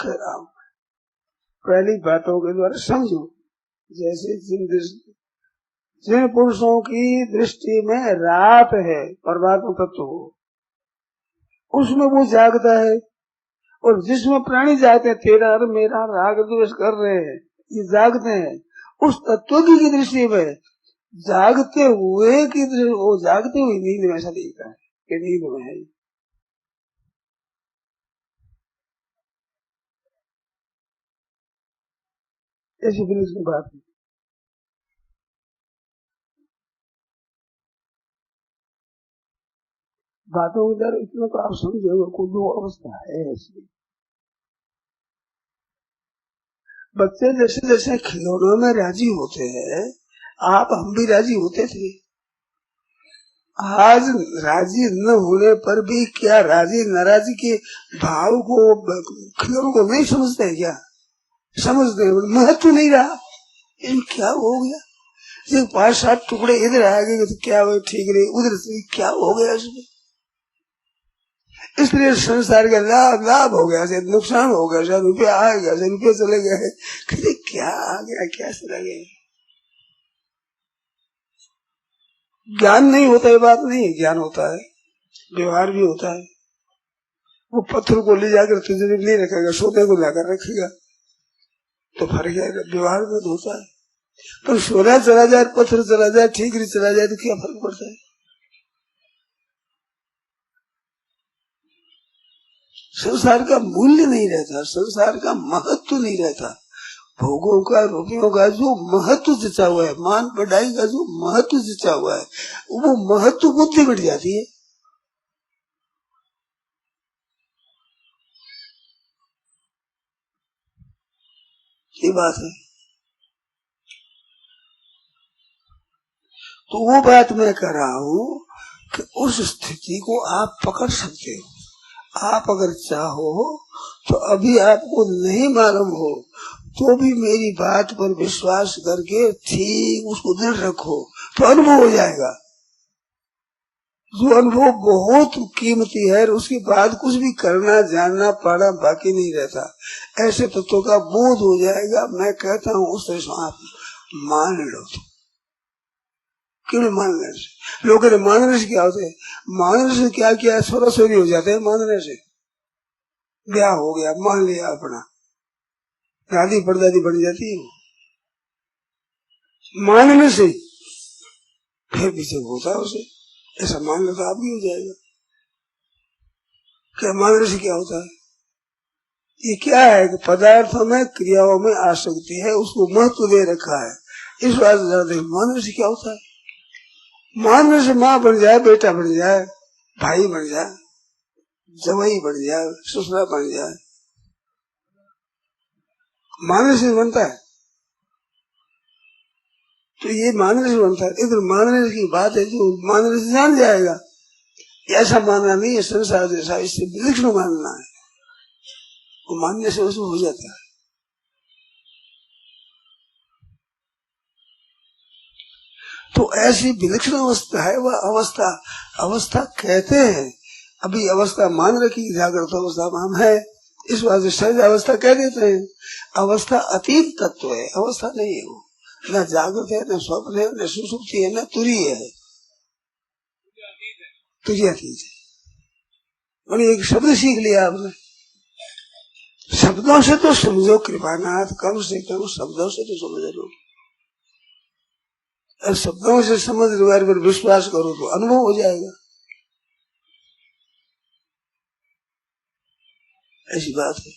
कह रहा हूँ, पहली बातों के द्वारा समझो। जैसे जिन पुरुषों की दृष्टि में रात है परमात्मा तत्व हो, उसमें वो जागता है, और जिसमें प्राणी जागते हैं, तेरा और मेरा राग द्वेष कर रहे हैं, ये जागते हैं, उस तत्व की दृष्टि में जागते हुए की वो जागते हुए नींद में ऐसा दिखता है कि नींद में है। ऐसी फिर की बात है। बातों के द्वारा इतना तो आप समझे, कोई दो अवस्था है ऐसी। बच्चे जैसे जैसे खिलौनों में राजी होते हैं, आप हम भी राजी होते थे। आज राजी न होने पर भी क्या राजी नाराजी के भाव को खिलौनों को नहीं समझते क्या? समझते, महत्व नहीं रहा। इन क्या हो गया? जो 5-7 टुकड़े इधर आ गए तो क्या हो, ठीक रहे, उधर से क्या हो गया उसमें? इसलिए संसार का लाभ हो गया, से नुकसान हो गया, से रुपया आ गया, से रुपये चले गए, क्या आ गया, क्या चला गया। ज्ञान नहीं होता है बात नहीं है, ज्ञान होता है, व्यवहार भी होता है। वो पत्थर को ले जाकर तिजोरी में नहीं रखेगा, सोने को लाकर रखेगा तो फर्क है, व्यवहार में तो होता है। पर सोना चला जाए, पत्थर चला जाए, ठीक नहीं चला जाए तो क्या फर्क पड़ता है? संसार का मूल्य नहीं रहता, संसार का महत्व नहीं रहता। भोगों का, रुपयों का जो महत्व जचा हुआ है, मान बढ़ाई का जो महत्व जचा हुआ है, वो महत्व बुद्धि बढ़ जाती है। ये बात है। तो वो बात मैं कर रहा हूँ कि उस स्थिति को आप पकड़ सकते हो। आप अगर चाहो तो अभी आपको नहीं मालूम हो तो भी मेरी बात पर विश्वास करके ठीक उसको दृढ़ रखो तो अनुभव हो जाएगा। जो अनुभव बहुत कीमती है, उसके बाद कुछ भी करना जानना पढ़ना बाकी नहीं रहता। ऐसे तत्वों का बोध हो जाएगा। मैं कहता हूँ उस तरह आप मान लो। केवल मानने से, लोग मानने से क्या होते है? मानने से क्या किया, सोरा सोरी हो जाते हैं। मानने से ब्याह हो गया, मान लिया अपना, दादी परदादी बन जाती है। मानने से फिर पीछे होता है उसे, ऐसा मान लो तो आप भी हो जाएगा। क्या मानने से क्या होता है? ये क्या है कि पदार्थों में, क्रियाओं में आसक्ति है, उसको महत्व दे रखा है। इस बात से मानने से क्या होता है? मानने से माँ बन जाए, बेटा बन जाए, भाई बन जाए, जवाई बन जाए, ससुरा बन जाए, मानने से बनता है। तो ये मानने से बनता है। इधर मानने की बात है, जो मानने से जान जाएगा। ऐसा मानना नहीं है संसार जैसा, इससे विलक्षण मानना है। वो मानने से उसमें हो जाता है। तो ऐसी विलक्षण अवस्था है वह अवस्था। अवस्था कहते हैं, अभी अवस्था मान रखी, जागृत अवस्था में हम है, इस बात से सहज अवस्था कह देते हैं। अवस्था अतीत तत्व है, अवस्था नहीं है वो। न जागृत है, न स्वप्न है, न सुसुप्ति है, न तुरीय है। तुरीय अतीत है। एक शब्द सीख लिया आपने, शब्दों से तो समझो कृपानाथ, कम से कम शब्दों से तो समझ लो। शब्दों से समझ लो, पर विश्वास करो तो अनुभव हो जाएगा। ऐसी बात है।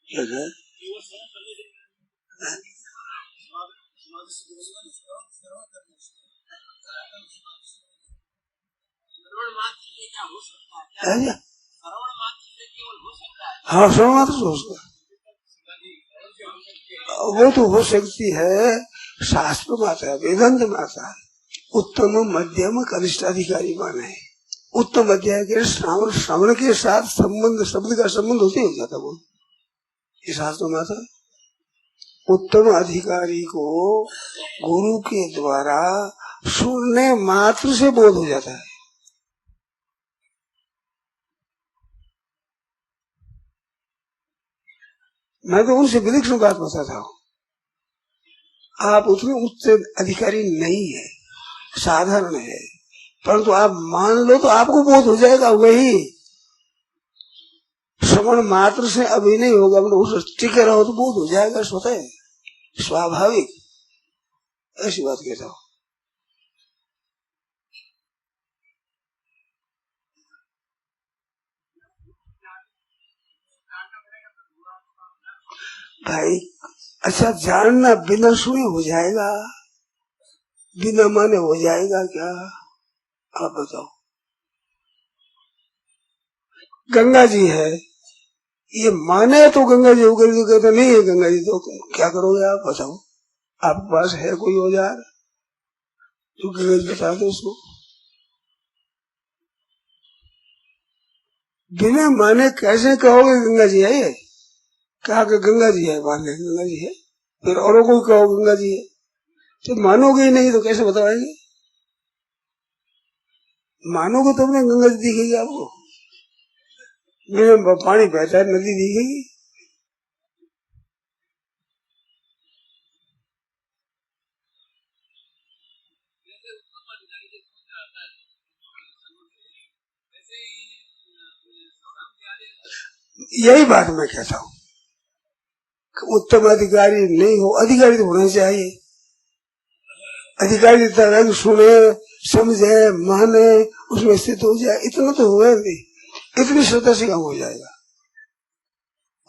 क्या है? हाँ, श्रवण मात्र से हो सकता है। वो तो हो सकती है शास्त्र माता, वेदांत माता, उत्तम मध्यम कनिष्ठ अधिकारी माने। उत्तम अध्याय के श्रवण के साथ संबंध, शब्द का संबंध होते हो जाता वो। ये शास्त्र माता उत्तम अधिकारी को गुरु के द्वारा सुनने मात्र से बोध हो जाता है। मैं तो उनसे विलक्षण बात बताता हूँ। आप उतने उच्च अधिकारी नहीं है, साधारण है, परंतु आप मान लो तो आपको बोध हो जाएगा। वही श्रवण मात्र से अभी नहीं होगा, उस टिके रहो तो बोध हो जाएगा स्वतः, स्वाभाविक। ऐसी बात कहता हूँ। भाई अच्छा, जानना बिना सुने हो जाएगा, बिना माने हो जाएगा क्या? आप बताओ। गंगा जी है, ये माने तो गंगा जी उगर, तो कहते नहीं है गंगा जी, तो क्या करोगे आप? बताओ। आपके पास है कोई औजार जो गंगा जी बता दो उसको? बिना माने कैसे कहोगे गंगा जी है? ये कहा कि गंगा जी है, मान ले गंगा जी है, फिर औरों को कहो गंगा जी है, तो मानोगे ही नहीं तो कैसे बताएंगे? मानोगे तब ना गंगा जी दिखेगी आपको। मेरे पानी बहता है, नदी दिखेगी? यही बात मैं कहता हूँ, उत्तम अधिकारी नहीं हो, अधिकारी तो होना चाहिए। अधिकारी तरह सुने, समझे, माने, उसमें स्थित हो जाए, इतना तो हुआ नहीं, इतनी श्रद्धा से काम हो जाएगा।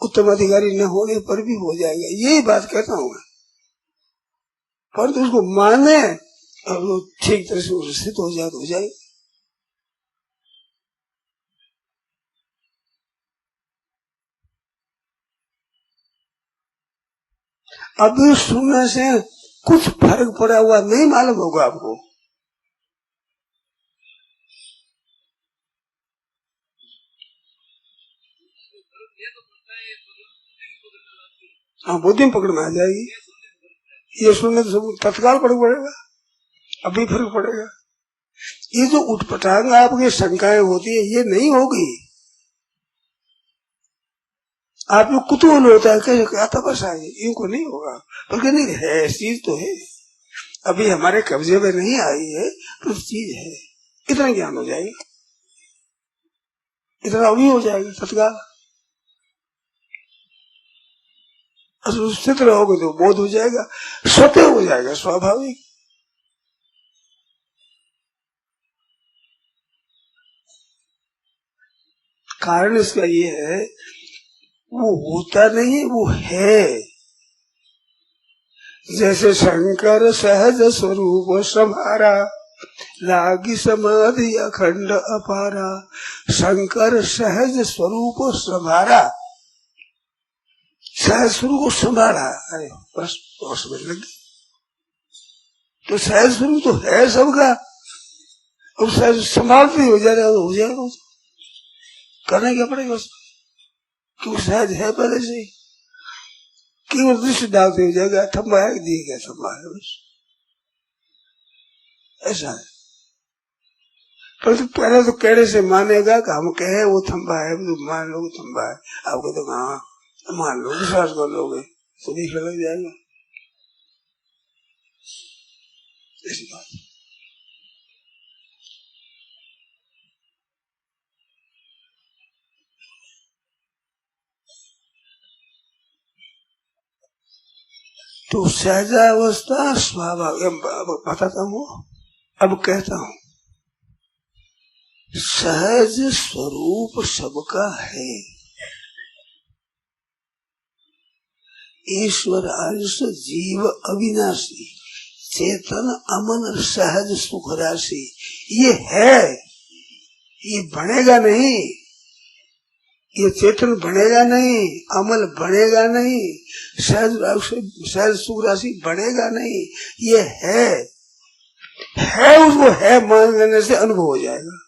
उत्तम अधिकारी न होने पर भी हो जाएगा, यही बात कहता हूँ मैं। पर तो उसको माने और वो ठीक तरह से स्थित हो जाए तो हो जाएगा। अभी सुनने से कुछ फर्क पड़ा हुआ नहीं मालूम होगा आपको। हाँ, बुद्धि में पकड़ में आ जाएगी। ये सुनने तो सब तत्काल फर्क पड़ेगा, अभी फर्क पड़ेगा। ये जो उठपटांग आपकी शंकाएं होती है, ये नहीं होगी। आप लोग कुतूहल होता है, कैसे क्या तपस्या है, इनको नहीं होगा, बल्कि नहीं है, चीज तो है, अभी हमारे कब्जे में नहीं आई है तो चीज है, इतना ज्ञान हो जाएगा, इतना अभी हो जाएगा तत्काल। स्थित रहोगे तो बोध हो जाएगा, स्वतः हो जाएगा, स्वाभाविक। कारण इसका ये है, वो होता नहीं, वो है। जैसे शंकर सहज स्वरूप समारा, लागी समाधि अखंड अपारा। शंकर सहज स्वरूप समारा, सहज स्वरूप को संभाला, अरे बस और समझ लगी। तो सहज स्वरूप तो है सबका, अब सहज संभालते हो जाएगा तो हो जाएगा, करना क्या पड़ेगा, क्योंकि सहज है पहले से ही। केवल दृष्टि डालते हो जाएगा, थम्बा है दिए गया थम्बा है, बस ऐसा है। पर तो पहले तो कहने से मानेगा कि हम कहे वो थम्बा है, तो मान लो थम्बा है, आपको तो हाँ मान लो, विश्वास कर लोगे तो दिखने लग जाएगा, ऐसी बात। तो सहजावस्था स्वाभाविक, बताता हूँ, अब कहता हूँ, सहज स्वरूप सबका है। ईश्वर अंश जीव अविनाशी, चेतन अमन सहज सुख राशि, ये है, ये बनेगा नहीं, ये चेतन बनेगा नहीं, अमल बनेगा नहीं, सहज सुख राशि बनेगा नहीं, ये है उसको है मान लेने से अनुभव हो जाएगा।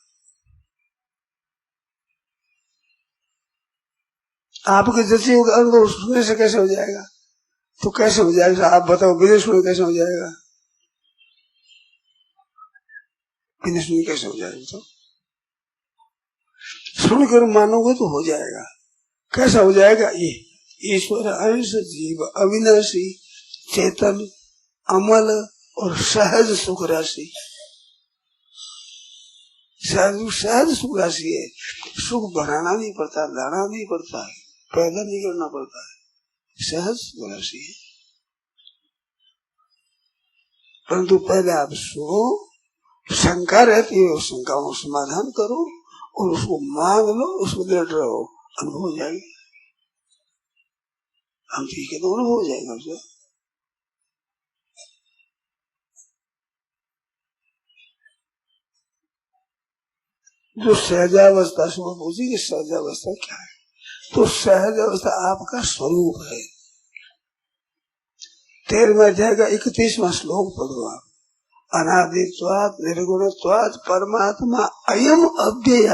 आपके जैसे अनुभव सुनने से कैसे हो जाएगा, तो कैसे हो जाएगा आप बताओ, बिना सुने कैसे हो जाएगा, बिना सुने कैसे हो जाएगा, तो सुनकर मानोगे तो हो जाएगा। कैसा हो जाएगा, ये ईश्वर अंश जीव अविनाशी, चेतन अमल और सहज सुख राशि, सहज सुख राशि है। सुख बढ़ाना नहीं पड़ता, लाना नहीं पड़ता है, पैदा नहीं करना पड़ता है, सहज सुख राशि है। परंतु पहले आप सुनो, शंका रहती है, उस शंका को समाधान करो और उसको मान लो, उसको दृढ़ रहो, अनुभव हो जाएगा। हम ठीक है तो अनुभव हो जाएगा उसका। जो सहजावस्था से वो पूछी कि सहजावस्था क्या है, तो सहजावस्था आपका स्वरूप है। 13वें अध्याय का 31वां श्लोक पढ़ो आप। अनादित्वात् निर्गुणत्वात् परमात्मा अयम अव्यय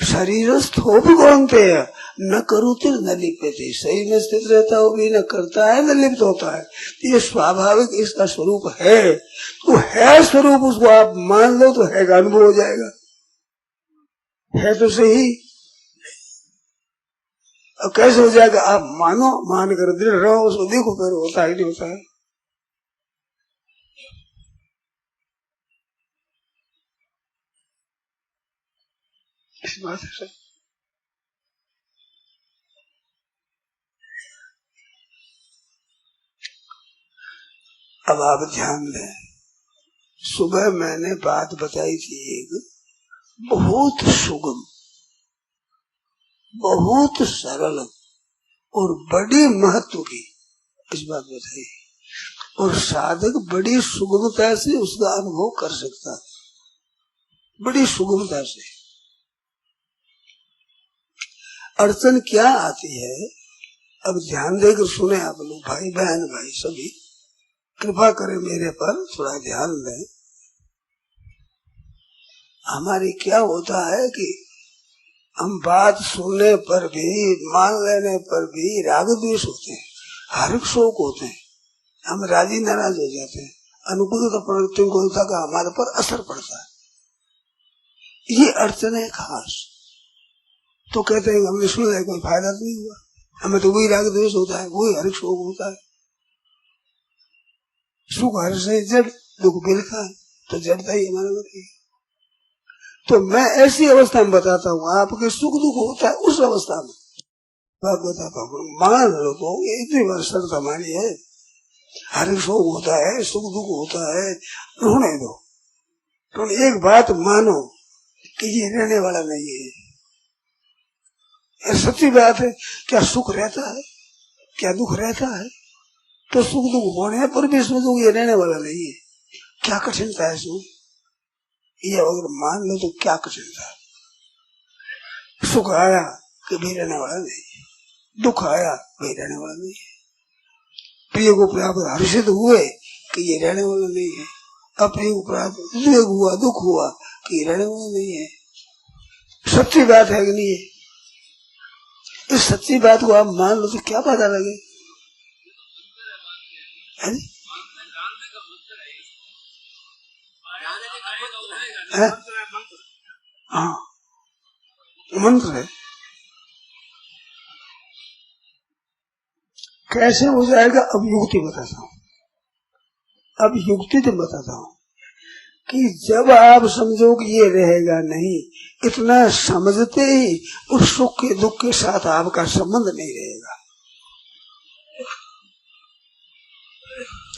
शरीरस्थोपि कौन्तेय न करोति न लिप्यते। सही में स्थित रहता हो भी न करता है न लिप्त होता है, ये स्वाभाविक इसका स्वरूप है। तो है स्वरूप, उसको आप मान लो तो है का अनुभव हो जाएगा, है तो सही। अब कैसे हो जाएगा? आप मानो, मान कर दृढ़ रहो, उसको देखो फिर होता ही नहीं होता है। इस बात है। अब आप ध्यान दें, सुबह मैंने बात बताई थी एक बहुत सुगम, बहुत सरल और बड़ी महत्व की इस बात बताई, और साधक बड़ी सुगमता से उसका अनुभव कर सकता है, बड़ी सुगमता से। अड़चन क्या आती है? अब ध्यान देकर सुने आप लोग, भाई बहन भाई सभी, कृपा करें मेरे पर थोड़ा ध्यान दें। हमारी क्या होता है कि हम बात सुनने पर भी, मान लेने पर भी राग द्वेष होते हैं, हर्ष शोक होते हैं, हम राजी नाराज हो जाते हैं, अनुकूलता प्रतिकूलता का हमारे पर असर पड़ता है। ये अड़चन है खास। तो कहते हैं हमने सुना है, कोई फायदा तो नहीं हुआ, हमें तो वही राग द्वेष होता है, वही हर्ष शोक होता है। सुख हर्ष है जड़, दुख बिलखा है, तो जड़ता ही हमारे में है। तो मैं ऐसी अवस्था में बताता हूँ, आपके सुख दुख होता है उस अवस्था में बात बताता हूँ। मान लो तो इतनी बार शर्त हमारी है, हर शोक होता है, सुख दुख होता है, होने दो। तो एक बात मानो कि ये रहने वाला नहीं है, ये सच्ची बात है। क्या सुख रहता है, क्या दुख रहता है? तो सुख दुख होने पर भी इसमें दुख ये रहने वाला नहीं है। क्या कठिनता है इसमें? ये अगर मान लो तो क्या कठिनता है? सुख आया कभी रहने वाला नहीं है, दुख आया कभी रहने वाला नहीं है। प्रिय को प्राप्त हर्षित हुए कि ये रहने वाला नहीं है, अप्रिय को प्राप्त उद्वेग हुआ, दुख हुआ कि ये रहने वाला नहीं है। सच्ची बात है कि नहीं है? इस सच्ची बात को आप मान लो तो क्या पता लगे? हाँ, मंत्र है। कैसे हो जाएगा? अब युक्ति बताता हूँ, अब युक्ति तो बताता हूँ कि जब आप समझो कि ये रहेगा नहीं, इतना समझते ही उस सुख के दुख के साथ आपका संबंध नहीं रहेगा।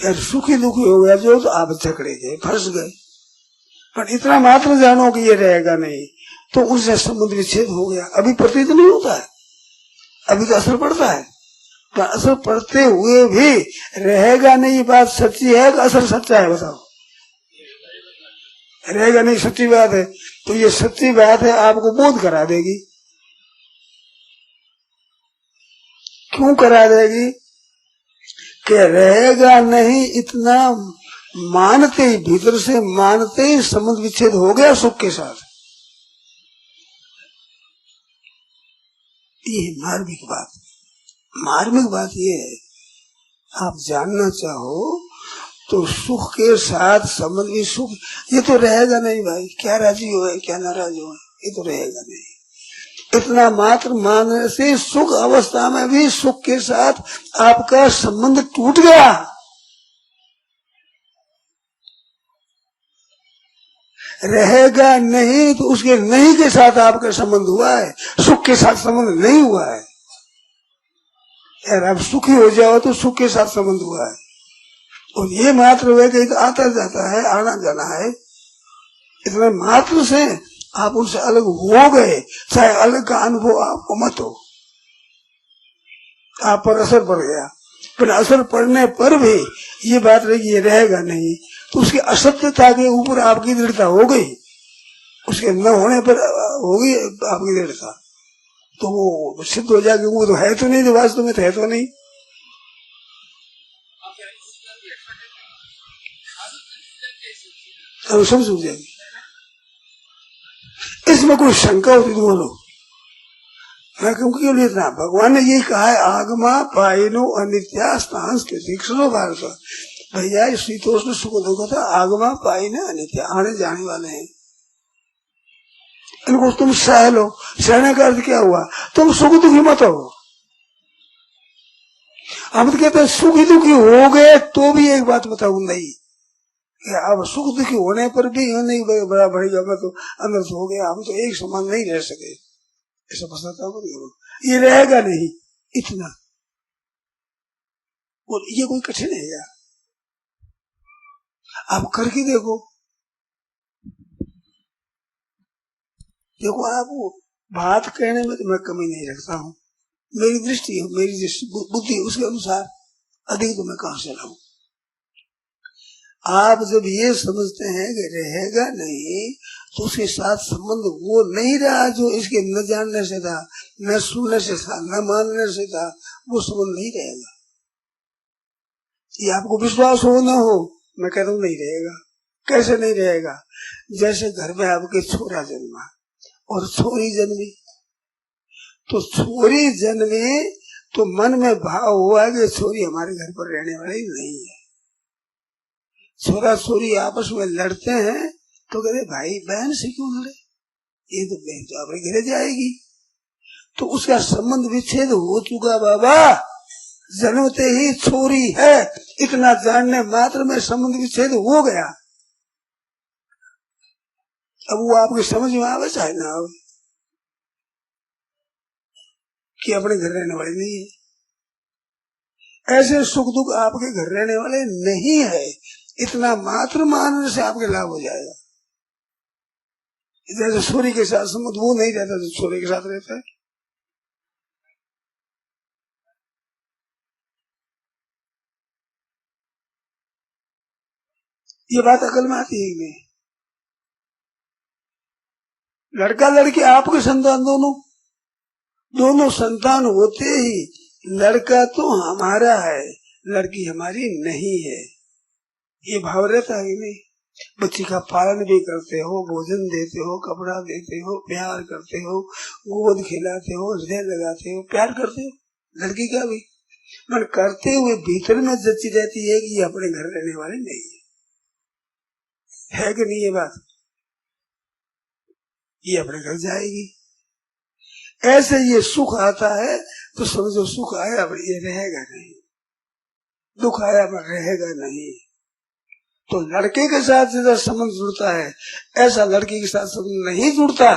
यार सुखी दुखी हो गया जो, तो आप झगड़े गए, फंस गए। पर इतना मात्र जानो कि ये रहेगा नहीं, तो उससे संबंध विच्छेद हो गया। अभी प्रतीत नहीं होता है, अभी तो असर पड़ता है, पर असर पड़ते हुए भी रहेगा नहीं। बात सच्ची है कि असर सच्चा है? बताओ। रहेगा नहीं सच्ची बात है, तो ये सच्ची बात है आपको बोध करा देगी। क्यों करा देगी? कि रहेगा नहीं इतना मानते ही, भीतर से मानते ही संबंध विच्छेद हो गया सुख के साथ। ये मार्मिक बात, मार्मिक बात ये है। आप जानना चाहो तो सुख के साथ संबंध भी, सुख ये तो रहेगा नहीं भाई, क्या राजी हो क्या नाराज हो, ये तो रहेगा नहीं। इतना मात्र मानने से सुख अवस्था में भी सुख के साथ आपका संबंध टूट गया। रहेगा नहीं तो उसके नहीं के साथ आपका संबंध हुआ है, सुख के साथ संबंध नहीं हुआ है। यार आप सुखी हो जाओ तो सुख के साथ संबंध हुआ है, और ये मात्र हुआ कि तो आता जाता है, आना जाना है। इतना मात्र से आप उनसे अलग हो गए, चाहे अलग का अनुभव आपको मत हो, आप पर असर पड़ गया। पर असर पड़ने पर भी ये बात रही ये रहेगा नहीं, तो उसकी असत्यता के ऊपर आपकी दृढ़ता हो गई, उसके न होने पर होगी आपकी दृढ़ता, तो वो सिद्ध हो जाएगी। वो तो है तो नहीं, तो वास्तव में तो है तो नहीं। अब सब सूझ जाएगी। इसमें कोई शंका होती तो बोलो। मैं क्यों लेना, भगवान ने यही कहा है, आगमा पाइनो अनित्यास्तांस के तीक्ष्णो भारत। भैया शीतोष्ण सुख दुख था, आगमा पाइने अनित्य, आने जाने वाले हैं, इनको तुम सह लो। सहने का अर्थ क्या हुआ? तुम सुख दुखी मत हो, हम तो कहते हैं सुखी दुखी हो गए तो भी एक बात बताऊं नहीं, अब सुख दुखी होने पर भी नहीं बड़ा बढ़ेगा, मैं तो अंदर से हो गया, हम तो एक समान नहीं रह सके, ऐसा बताता हूँ। ये रहेगा नहीं इतना, और ये कोई कठिन है यार, आप करके देखो। देखो आप बात कहने में तो मैं कमी नहीं रखता हूँ, मेरी दृष्टि है, मेरी बुद्धि उसके अनुसार अधिक तो मैं कहां से लाऊं। आप जब ये समझते हैं कि रहेगा नहीं तो उसके साथ संबंध वो नहीं रहा जो इसके न जानने से था, न सुनने से था, न मानने से था, वो संबंध नहीं रहेगा। ये आपको विश्वास हो न हो, मैं कहता हूँ नहीं रहेगा। कैसे नहीं रहेगा? जैसे घर में आपके छोरा जन्मा और छोरी जन्मी, तो छोरी जन्मी तो मन में भाव हुआ कि छोरी हमारे घर पर रहने वाली नहीं है। छोरा छोरी आपस में लड़ते हैं तो कहते भाई बहन से क्यों लड़े, ये तो बहन तो अपने घर जाएगी, तो उसका संबंध विच्छेद हो चुका बाबा, जन्मते ही छोरी है इतना जानने मात्र में संबंध विच्छेद हो गया। अब वो आपके समझ में आवे चाहे ना आवे कि अपने घर रहने वाले नहीं है। ऐसे सुख दुख आपके घर रहने वाले नहीं है, इतना मात्र मानने से आपके लाभ हो जाएगा। जैसे सूर्य के साथ संबंध वो नहीं रहता जो सूर्य के साथ रहता है। ये बात अकल में आती है कि नहीं? लड़का लड़की आपके संतान दोनों संतान होते ही लड़का तो हमारा है, लड़की हमारी नहीं है, ये भाव रहता है कि नहीं? बच्ची का पालन भी करते हो, भोजन देते हो, कपड़ा देते हो, प्यार करते हो, गोद खिलाते हो, हृदय लगाते हो, प्यार करते हो। लड़की का भी मन करते हुए भीतर में जच्ची रहती है कि ये अपने घर रहने वाले नहीं है कि नहीं? ये बात ये अपने घर जाएगी। ऐसे ये सुख आता है तो समझो सुख आया अब ये रहेगा नहीं, दुख आया अब रहेगा नहीं। तो लड़के के साथ जैसा संबंध जुड़ता है ऐसा लड़की के साथ संबंध नहीं जुड़ता।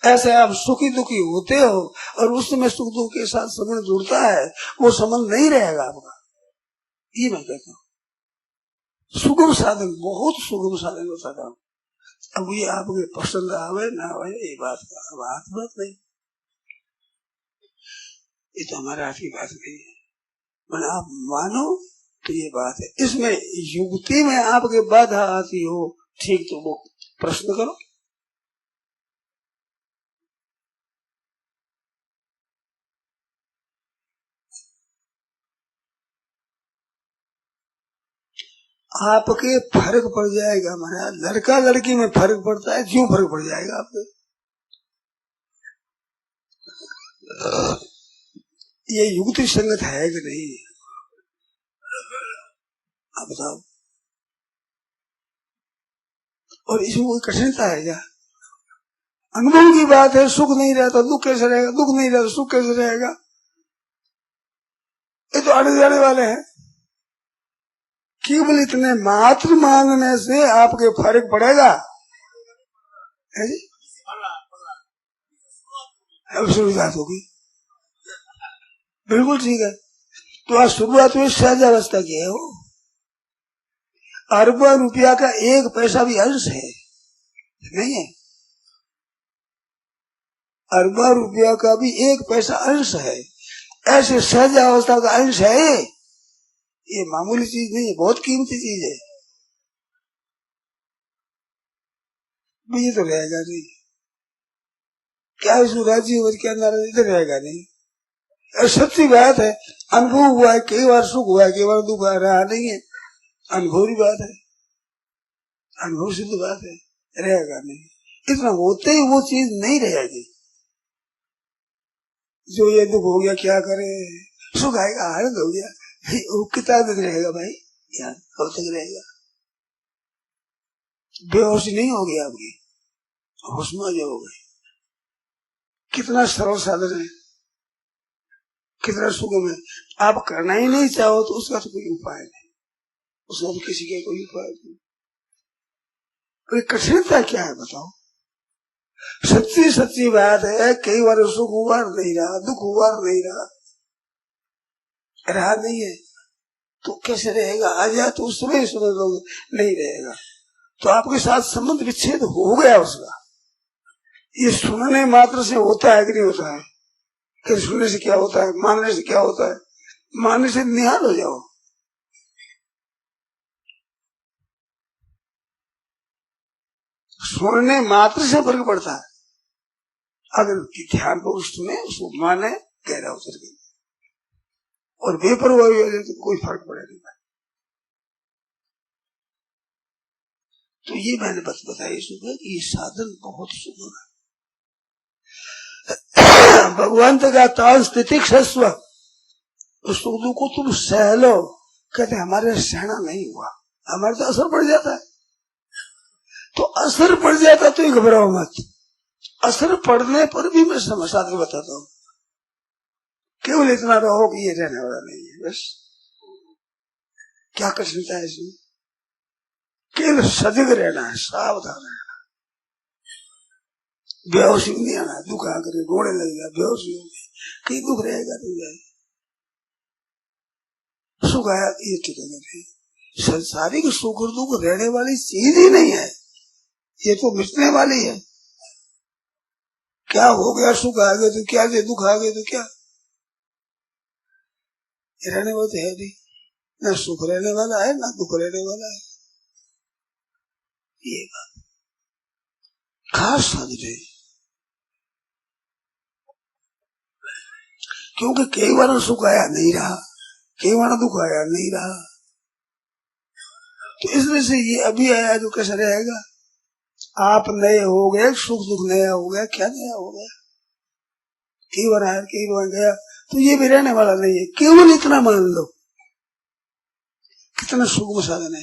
ऐसे आप सुखी दुखी होते हो और उस समय सुख दुख के साथ संबंध जुड़ता है, वो संबंध नहीं रहेगा आपका। ये मैं कहता हूँ सुगम साधन, बहुत सुगम साधन बताता हूँ। अब ये आपके पसंद आवे ना आवे ये बात का बात नहीं, ये तो हमारा आपकी बात नहीं है। मैंने आप मानो तो ये बात है। इसमें युक्ति में आपके बाधा आती हो ठीक तो वो प्रश्न करो। आपके फर्क पड़ जाएगा महाराज, लड़का लड़की में फर्क पड़ता है, क्यों फर्क पड़ जाएगा आपके? ये युक्ति संगत है कि नहीं आप बताओ? और इसमें कोई कठिनता है क्या? अनुभव की बात है। सुख नहीं रहता दुख कैसे रहेगा, दुख नहीं रहता सुख कैसे रहेगा? ये तो आने जाने वाले हैं। केवल इतने मात्र मानने से आपके फर्क पड़ेगा है जी? अब शुरुआत होगी, बिल्कुल ठीक है। तो आज शुरुआत हुई सहज अवस्था की है, वो अरबों रुपया का एक पैसा भी अंश है नहीं है, अरबों रुपया का भी एक पैसा अंश है। ऐसे सहज अवस्था का अंश है, ये मामूली चीज नहीं है, बहुत कीमती चीज है। ये तो रहेगा नहीं, क्या इसमें राजी हो क्या नाराज, इधर रहेगा नहीं। और सच्ची बात है, अनुभव हुआ है, कई बार सुख हुआ है, कई बार दुख आ रहा नहीं है, अनुभव की बात है, अनुभव सिद्ध बात है, रहेगा नहीं। इतना होते ही वो चीज नहीं रहेगी। जो ये दुख हो गया क्या करे, सुख आएगा आनंद हो गया, वो कितना दिन रहेगा भाई यार, कब तक रहेगा? बेहोशी नहीं होगी आपकी, होश में जो हो गई। कितना सरल साधन है, कितना सुगम है। आप करना ही नहीं चाहो तो उसका तो कोई उपाय नहीं, उसका तो किसी का कोई उपाय नहीं। कोई कठिनता क्या है बताओ। सच्ची सच्ची बात है, कई बार सुख हुआ नहीं रहा, दुख हुआ नहीं रहा नहीं है तो कैसे रहेगा? आ जाए तो उस समय समझ लोगे नहीं रहेगा तो आपके साथ संबंध विच्छेद हो गया उसका। ये सुनने मात्र से होता है कि नहीं होता है? कि सुनने से क्या होता है, मानने से क्या होता है? मानने से निहाल हो जाओ। सुनने मात्र से फर्क पड़ता है। अगर ध्यान को सुने, उसको माने, गहरा उतर गए और बेपरवाही हो जाए तो कोई फर्क पड़े नहीं। तो ये मैंने बस बताई सुबह कि ये साधन बहुत सुगम है। भगवान का तान स्थिति क्षस्व, उस सुख को तुम सह लो। कहते हमारे सहना नहीं हुआ, हमारे तो असर पड़ जाता है। तो असर पड़ जाता तो घबराओ मत। असर पड़ने पर भी मैं समझा के बताता हूँ, केवल इतना रहो कि ये रहने वाला नहीं है, बस। क्या कठिनता है इसमें? केवल सजग रहना है, सावधान रहना। बेहोशी नहीं आना, दुख आकर रोने लगेगा, बेहोशी होगी, कहीं दुख रहेगा नहीं जाएगा। सुख आया ये ठिकाना नहीं। संसारिक सुख और दुख रहने वाली चीज ही नहीं है, ये तो मिटने वाली है। क्या हो गया? सुख आ गए तो क्या, दुख आ गए तो क्या? ये रहने वाला तो है नहीं, न सुख रहने वाला है न दुख रहने वाला है। ये बात खास समझ रहे, क्योंकि कई बार सुख आया नहीं रहा, कई बार दुख आया नहीं रहा, तो इसमें से ये अभी आया तो कैसा रहेगा? आप नए हो गए, सुख दुख नया हो गया, क्या नया हो गया? कई बार आया कई बार गया, तो ये भी रहने वाला नहीं है। केवल इतना मान लो, कितना सुगम साधन है।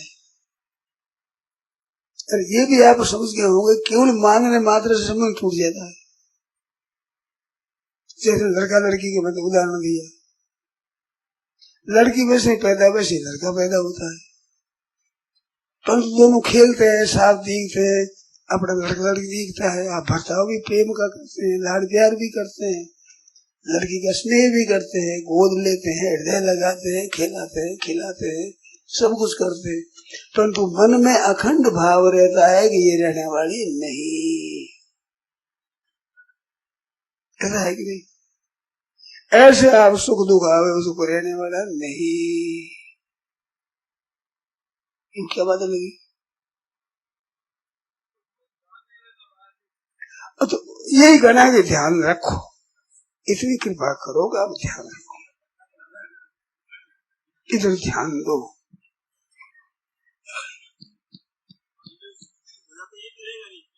और ये भी आप समझ गए होंगे, केवल मानने मात्र से संबंध टूट जाता है। जैसे लड़का लड़की के मैंने उदाहरण दिया, लड़की वैसे पैदा वैसे लड़का पैदा होता है, परंतु दोनों खेलते हैं, साथ दिखते हैं, अपना लड़का लड़की दिखता है, आप भर्ताव भी प्रेम का करते हैं, लाड प्यार भी करते हैं, लड़की का स्नेह भी करते हैं, गोद लेते हैं, हृदय लगाते हैं, खिलाते हैं, खिलाते हैं, सब कुछ करते हैं, परंतु मन में अखंड भाव रहता है कि ये रहने वाली नहीं। ऐसा है कि नहीं? ऐसे आप सुख दुख आवे उसको रहने वाला नहीं। क्या बात लगी? तो यही कहना है कि ध्यान रखो, इतनी कृपा करोगे आप ध्यान रखो, इधर ध्यान दो।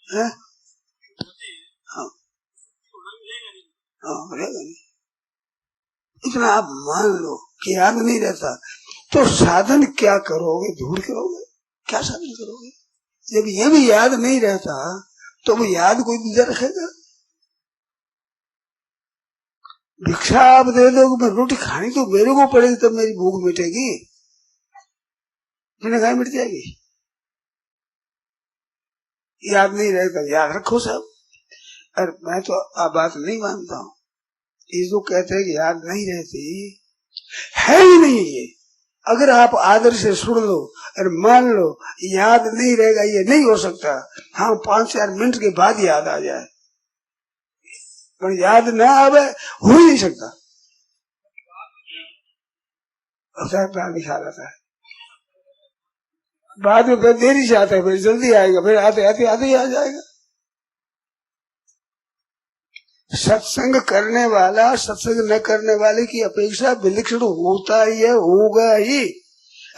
हाँ रहेगा नहीं, इतना आप मान लो कि याद नहीं रहता तो साधन क्या करोगे? ढूंढ करोगे, क्या साधन करोगे? जब ये भी याद नहीं रहता तो वो याद कोई दूसरा रखेगा? भिक्षा आप दे दो, मैं रोटी खानी तो मेरे को पड़ेगी तब मेरी भूख मिटेगी, मैंने कहा मिट जाएगी। याद नहीं रहेगा, याद रखो सब। और मैं तो आप बात नहीं मानता हूँ, ये जो कहते हैं कि याद नहीं रहती, है ही नहीं ये। अगर आप आदर से सुन लो और मान लो याद नहीं रहेगा, ये नहीं हो सकता। हाँ 5-4 मिनट के बाद याद आ जाए, पर याद ना आवे हो ही नहीं सकता। ख्याल आता है बाद में, फिर देरी से आता है, फिर जल्दी आएगा, फिर आते आते आते ही आ जाएगा। सत्संग करने वाला सत्संग न करने वाले की अपेक्षा विलक्षण होता ही है, होगा ही।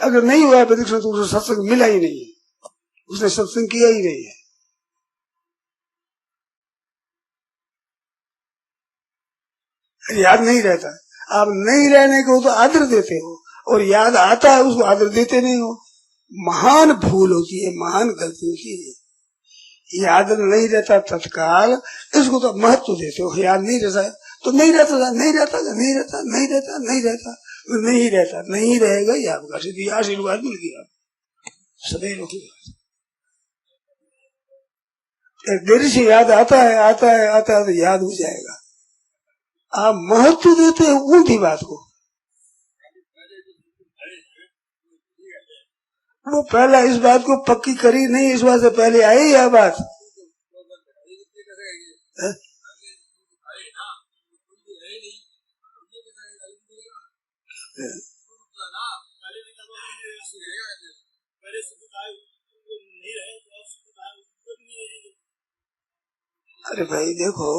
अगर नहीं हुआ विलक्षण तो उसे सत्संग मिला ही नहीं है, उसने सत्संग किया ही नहीं है। याद नहीं रहता, आप नहीं रहने को तो आदर देते हो, और याद आता है उसको आदर देते नहीं हो। महान भूल होती है, महान गलती होती है। याद नहीं रहता तत्काल, इसको तो महत्व देते हो। याद नहीं रहता तो नहीं रहता था, नहीं रहता, नहीं रहता, नहीं रहता, नहीं रहता, नहीं रहता, नहीं रहेगा। ये आपका सीधी आशीर्वाद मिल गया, सदैव की बात। देरी से याद आता है, आता है, आता है तो याद हो जाएगा। आप महत्व देते हैं ऊंधी बात को। वो पहला इस बात को पक्की करी नहीं, इस बात से पहले आई यह बात। अरे भाई देखो,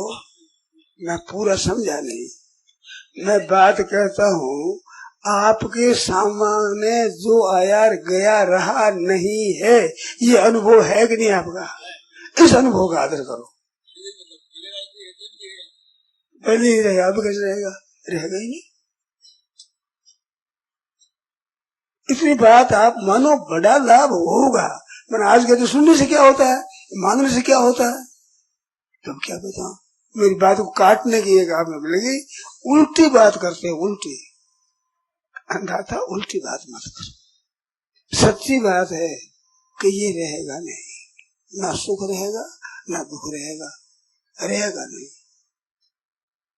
मैं पूरा समझा नहीं, मैं बात कहता हूँ आपके सामने जो आया गया रहा नहीं है, ये अनुभव है कि नहीं आपका? इस अनुभव का आदर करो। पहले ही रहेगा, अब कैसे रहेगा? रहेगा ही नहीं। इतनी बात आप मानो, बड़ा लाभ होगा। मैंने आज कहते सुनने से क्या होता है, मानने से क्या होता है, तब क्या बताऊं। मेरी बात को काटने की एक आप में मिलेगी, उल्टी बात करते हैं, उल्टी अंधाता, उल्टी बात मत करो। सच्ची बात है कि ये रहेगा नहीं, ना सुख रहेगा ना दुख रहेगा, रहेगा नहीं।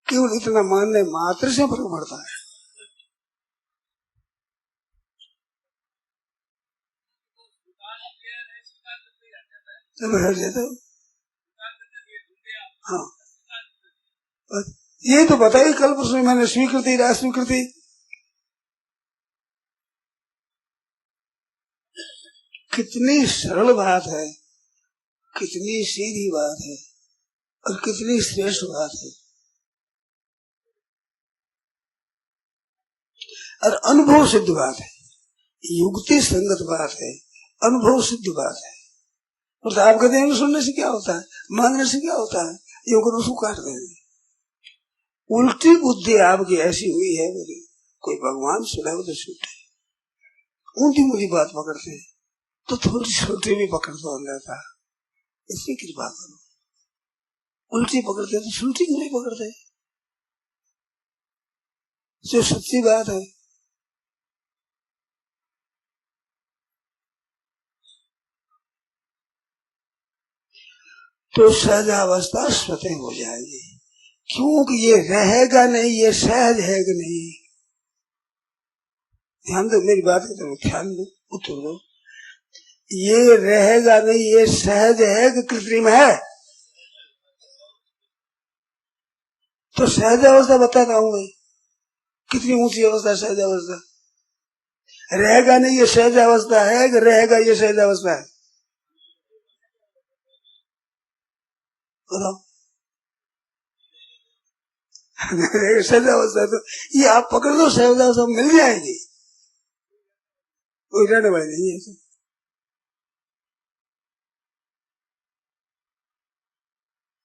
केवल इतना मानने मात्र से फर्क पड़ता है। हाँ, ये तो बताइए कल परसों मैंने स्वीकृति अस्वीकृति। कितनी सरल बात है, कितनी सीधी बात है और कितनी श्रेष्ठ बात है, और अनुभव सिद्ध बात है, युक्ति संगत बात है, अनुभव सिद्ध बात है। और तो आप कहते हैं सुनने से क्या होता है, मानने से क्या होता है, यूं कर उसको काट देंगे। उल्टी बुद्धि आपकी ऐसी हुई है, मेरी कोई भगवान सुनाए तो छूटे, ऊंधी मुझी बात पकड़ते हैं तो थोड़ी छोटी भी पकड़ तो जाता है। इसकी कृपा करो, उल्टी पकड़ते तो सुलटी क्यों नहीं पकड़ते? जो सच्ची बात है। तो सहजावस्था स्वतः हो जाएगी, क्योंकि ये रहेगा नहीं, ये सहज है कि नहीं। ध्यान दो मेरी बात की तरफ, ध्यान दो, उत्तर दो। ये रहेगा नहीं, ये सहज है कि कृत्रिम है? तो सहज अवस्था बताता हूँ मैं, कितनी ऊंची अवस्था है सहज अवस्था। रहेगा नहीं ये सहज अवस्था है कि रहेगा ये सहज अवस्था है? बताओ। सहज अवस्था तो ये आप पकड़ लो, सहज अवस्था मिल जाएगी, कोई रहने वाली नहीं है।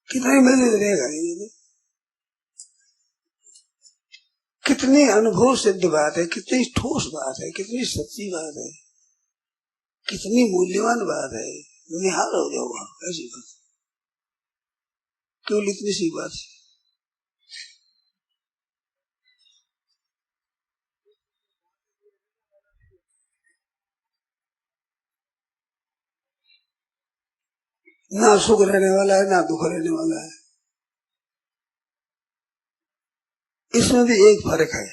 कितनी मिल रहेगा ये, कितनी अनुभव सिद्ध बात है, कितनी ठोस बात है, कितनी सच्ची बात है, कितनी मूल्यवान बात है। निहाल हो जाओगा ऐसी बात, केवल इतनी सी बात। ना सुख रहने वाला है ना दुख रहने वाला है। इसमें भी एक फर्क है,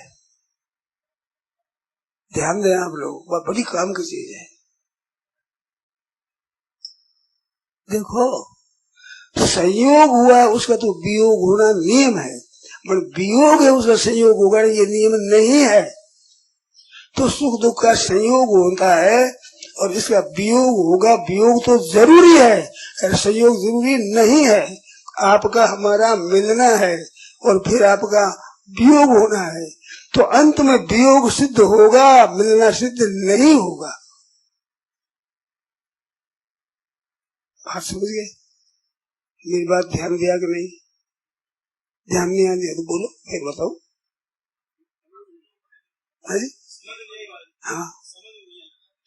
ध्यान दें आप लोग, वह बड़ी काम की चीज है। देखो संयोग हुआ उसका तो वियोग होना नियम है, पर वियोग है उसका संयोग होगा ये नियम नहीं है। तो सुख दुख का संयोग होता है और इसका वियोग होगा, वियोग तो जरूरी है, संयोग जरूरी नहीं है। आपका हमारा मिलना है और फिर आपका वियोग होना है, तो अंत में वियोग सिद्ध होगा, मिलना सिद्ध नहीं होगा। आप समझ गए मेरी बात? ध्यान दिया कि नहीं? ध्यान नहीं आ दिया तो बोलो, फिर बताओ। हाँ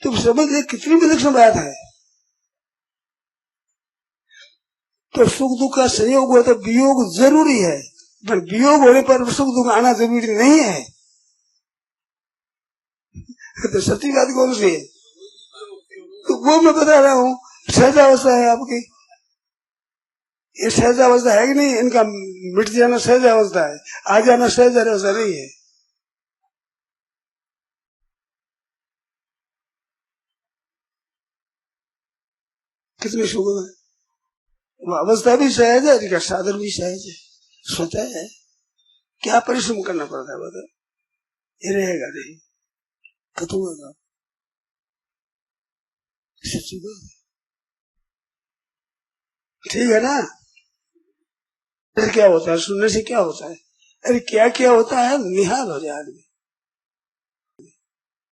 तुम समझ ले, कितनी विलक्षण बात है। तो सुख दुख का संयोग हुआ तो वियोग जरूरी है, पर वियोग होने पर सुख दुख आना जरूरी नहीं है। तो सच्ची बात कौन सी है? तो वो मैं बता रहा हूँ, सहजावस्था है आपकी। ये सहजावस्था है कि नहीं? इनका मिट जाना सहजावस्था है, आ जाना सहजावस्था नहीं है। कितने सुख है, वो अवस्था भी सहज है, इनका साधन भी सहज है, स्वतः है। क्या परिश्रम करना पड़ता है बता? ये रहेगा नहीं, खत्म होगा। सच्ची बात, ठीक है ना? फिर क्या होता है? सुनने से क्या होता है? अरे क्या क्या होता है, निहाल हो जाए आदमी।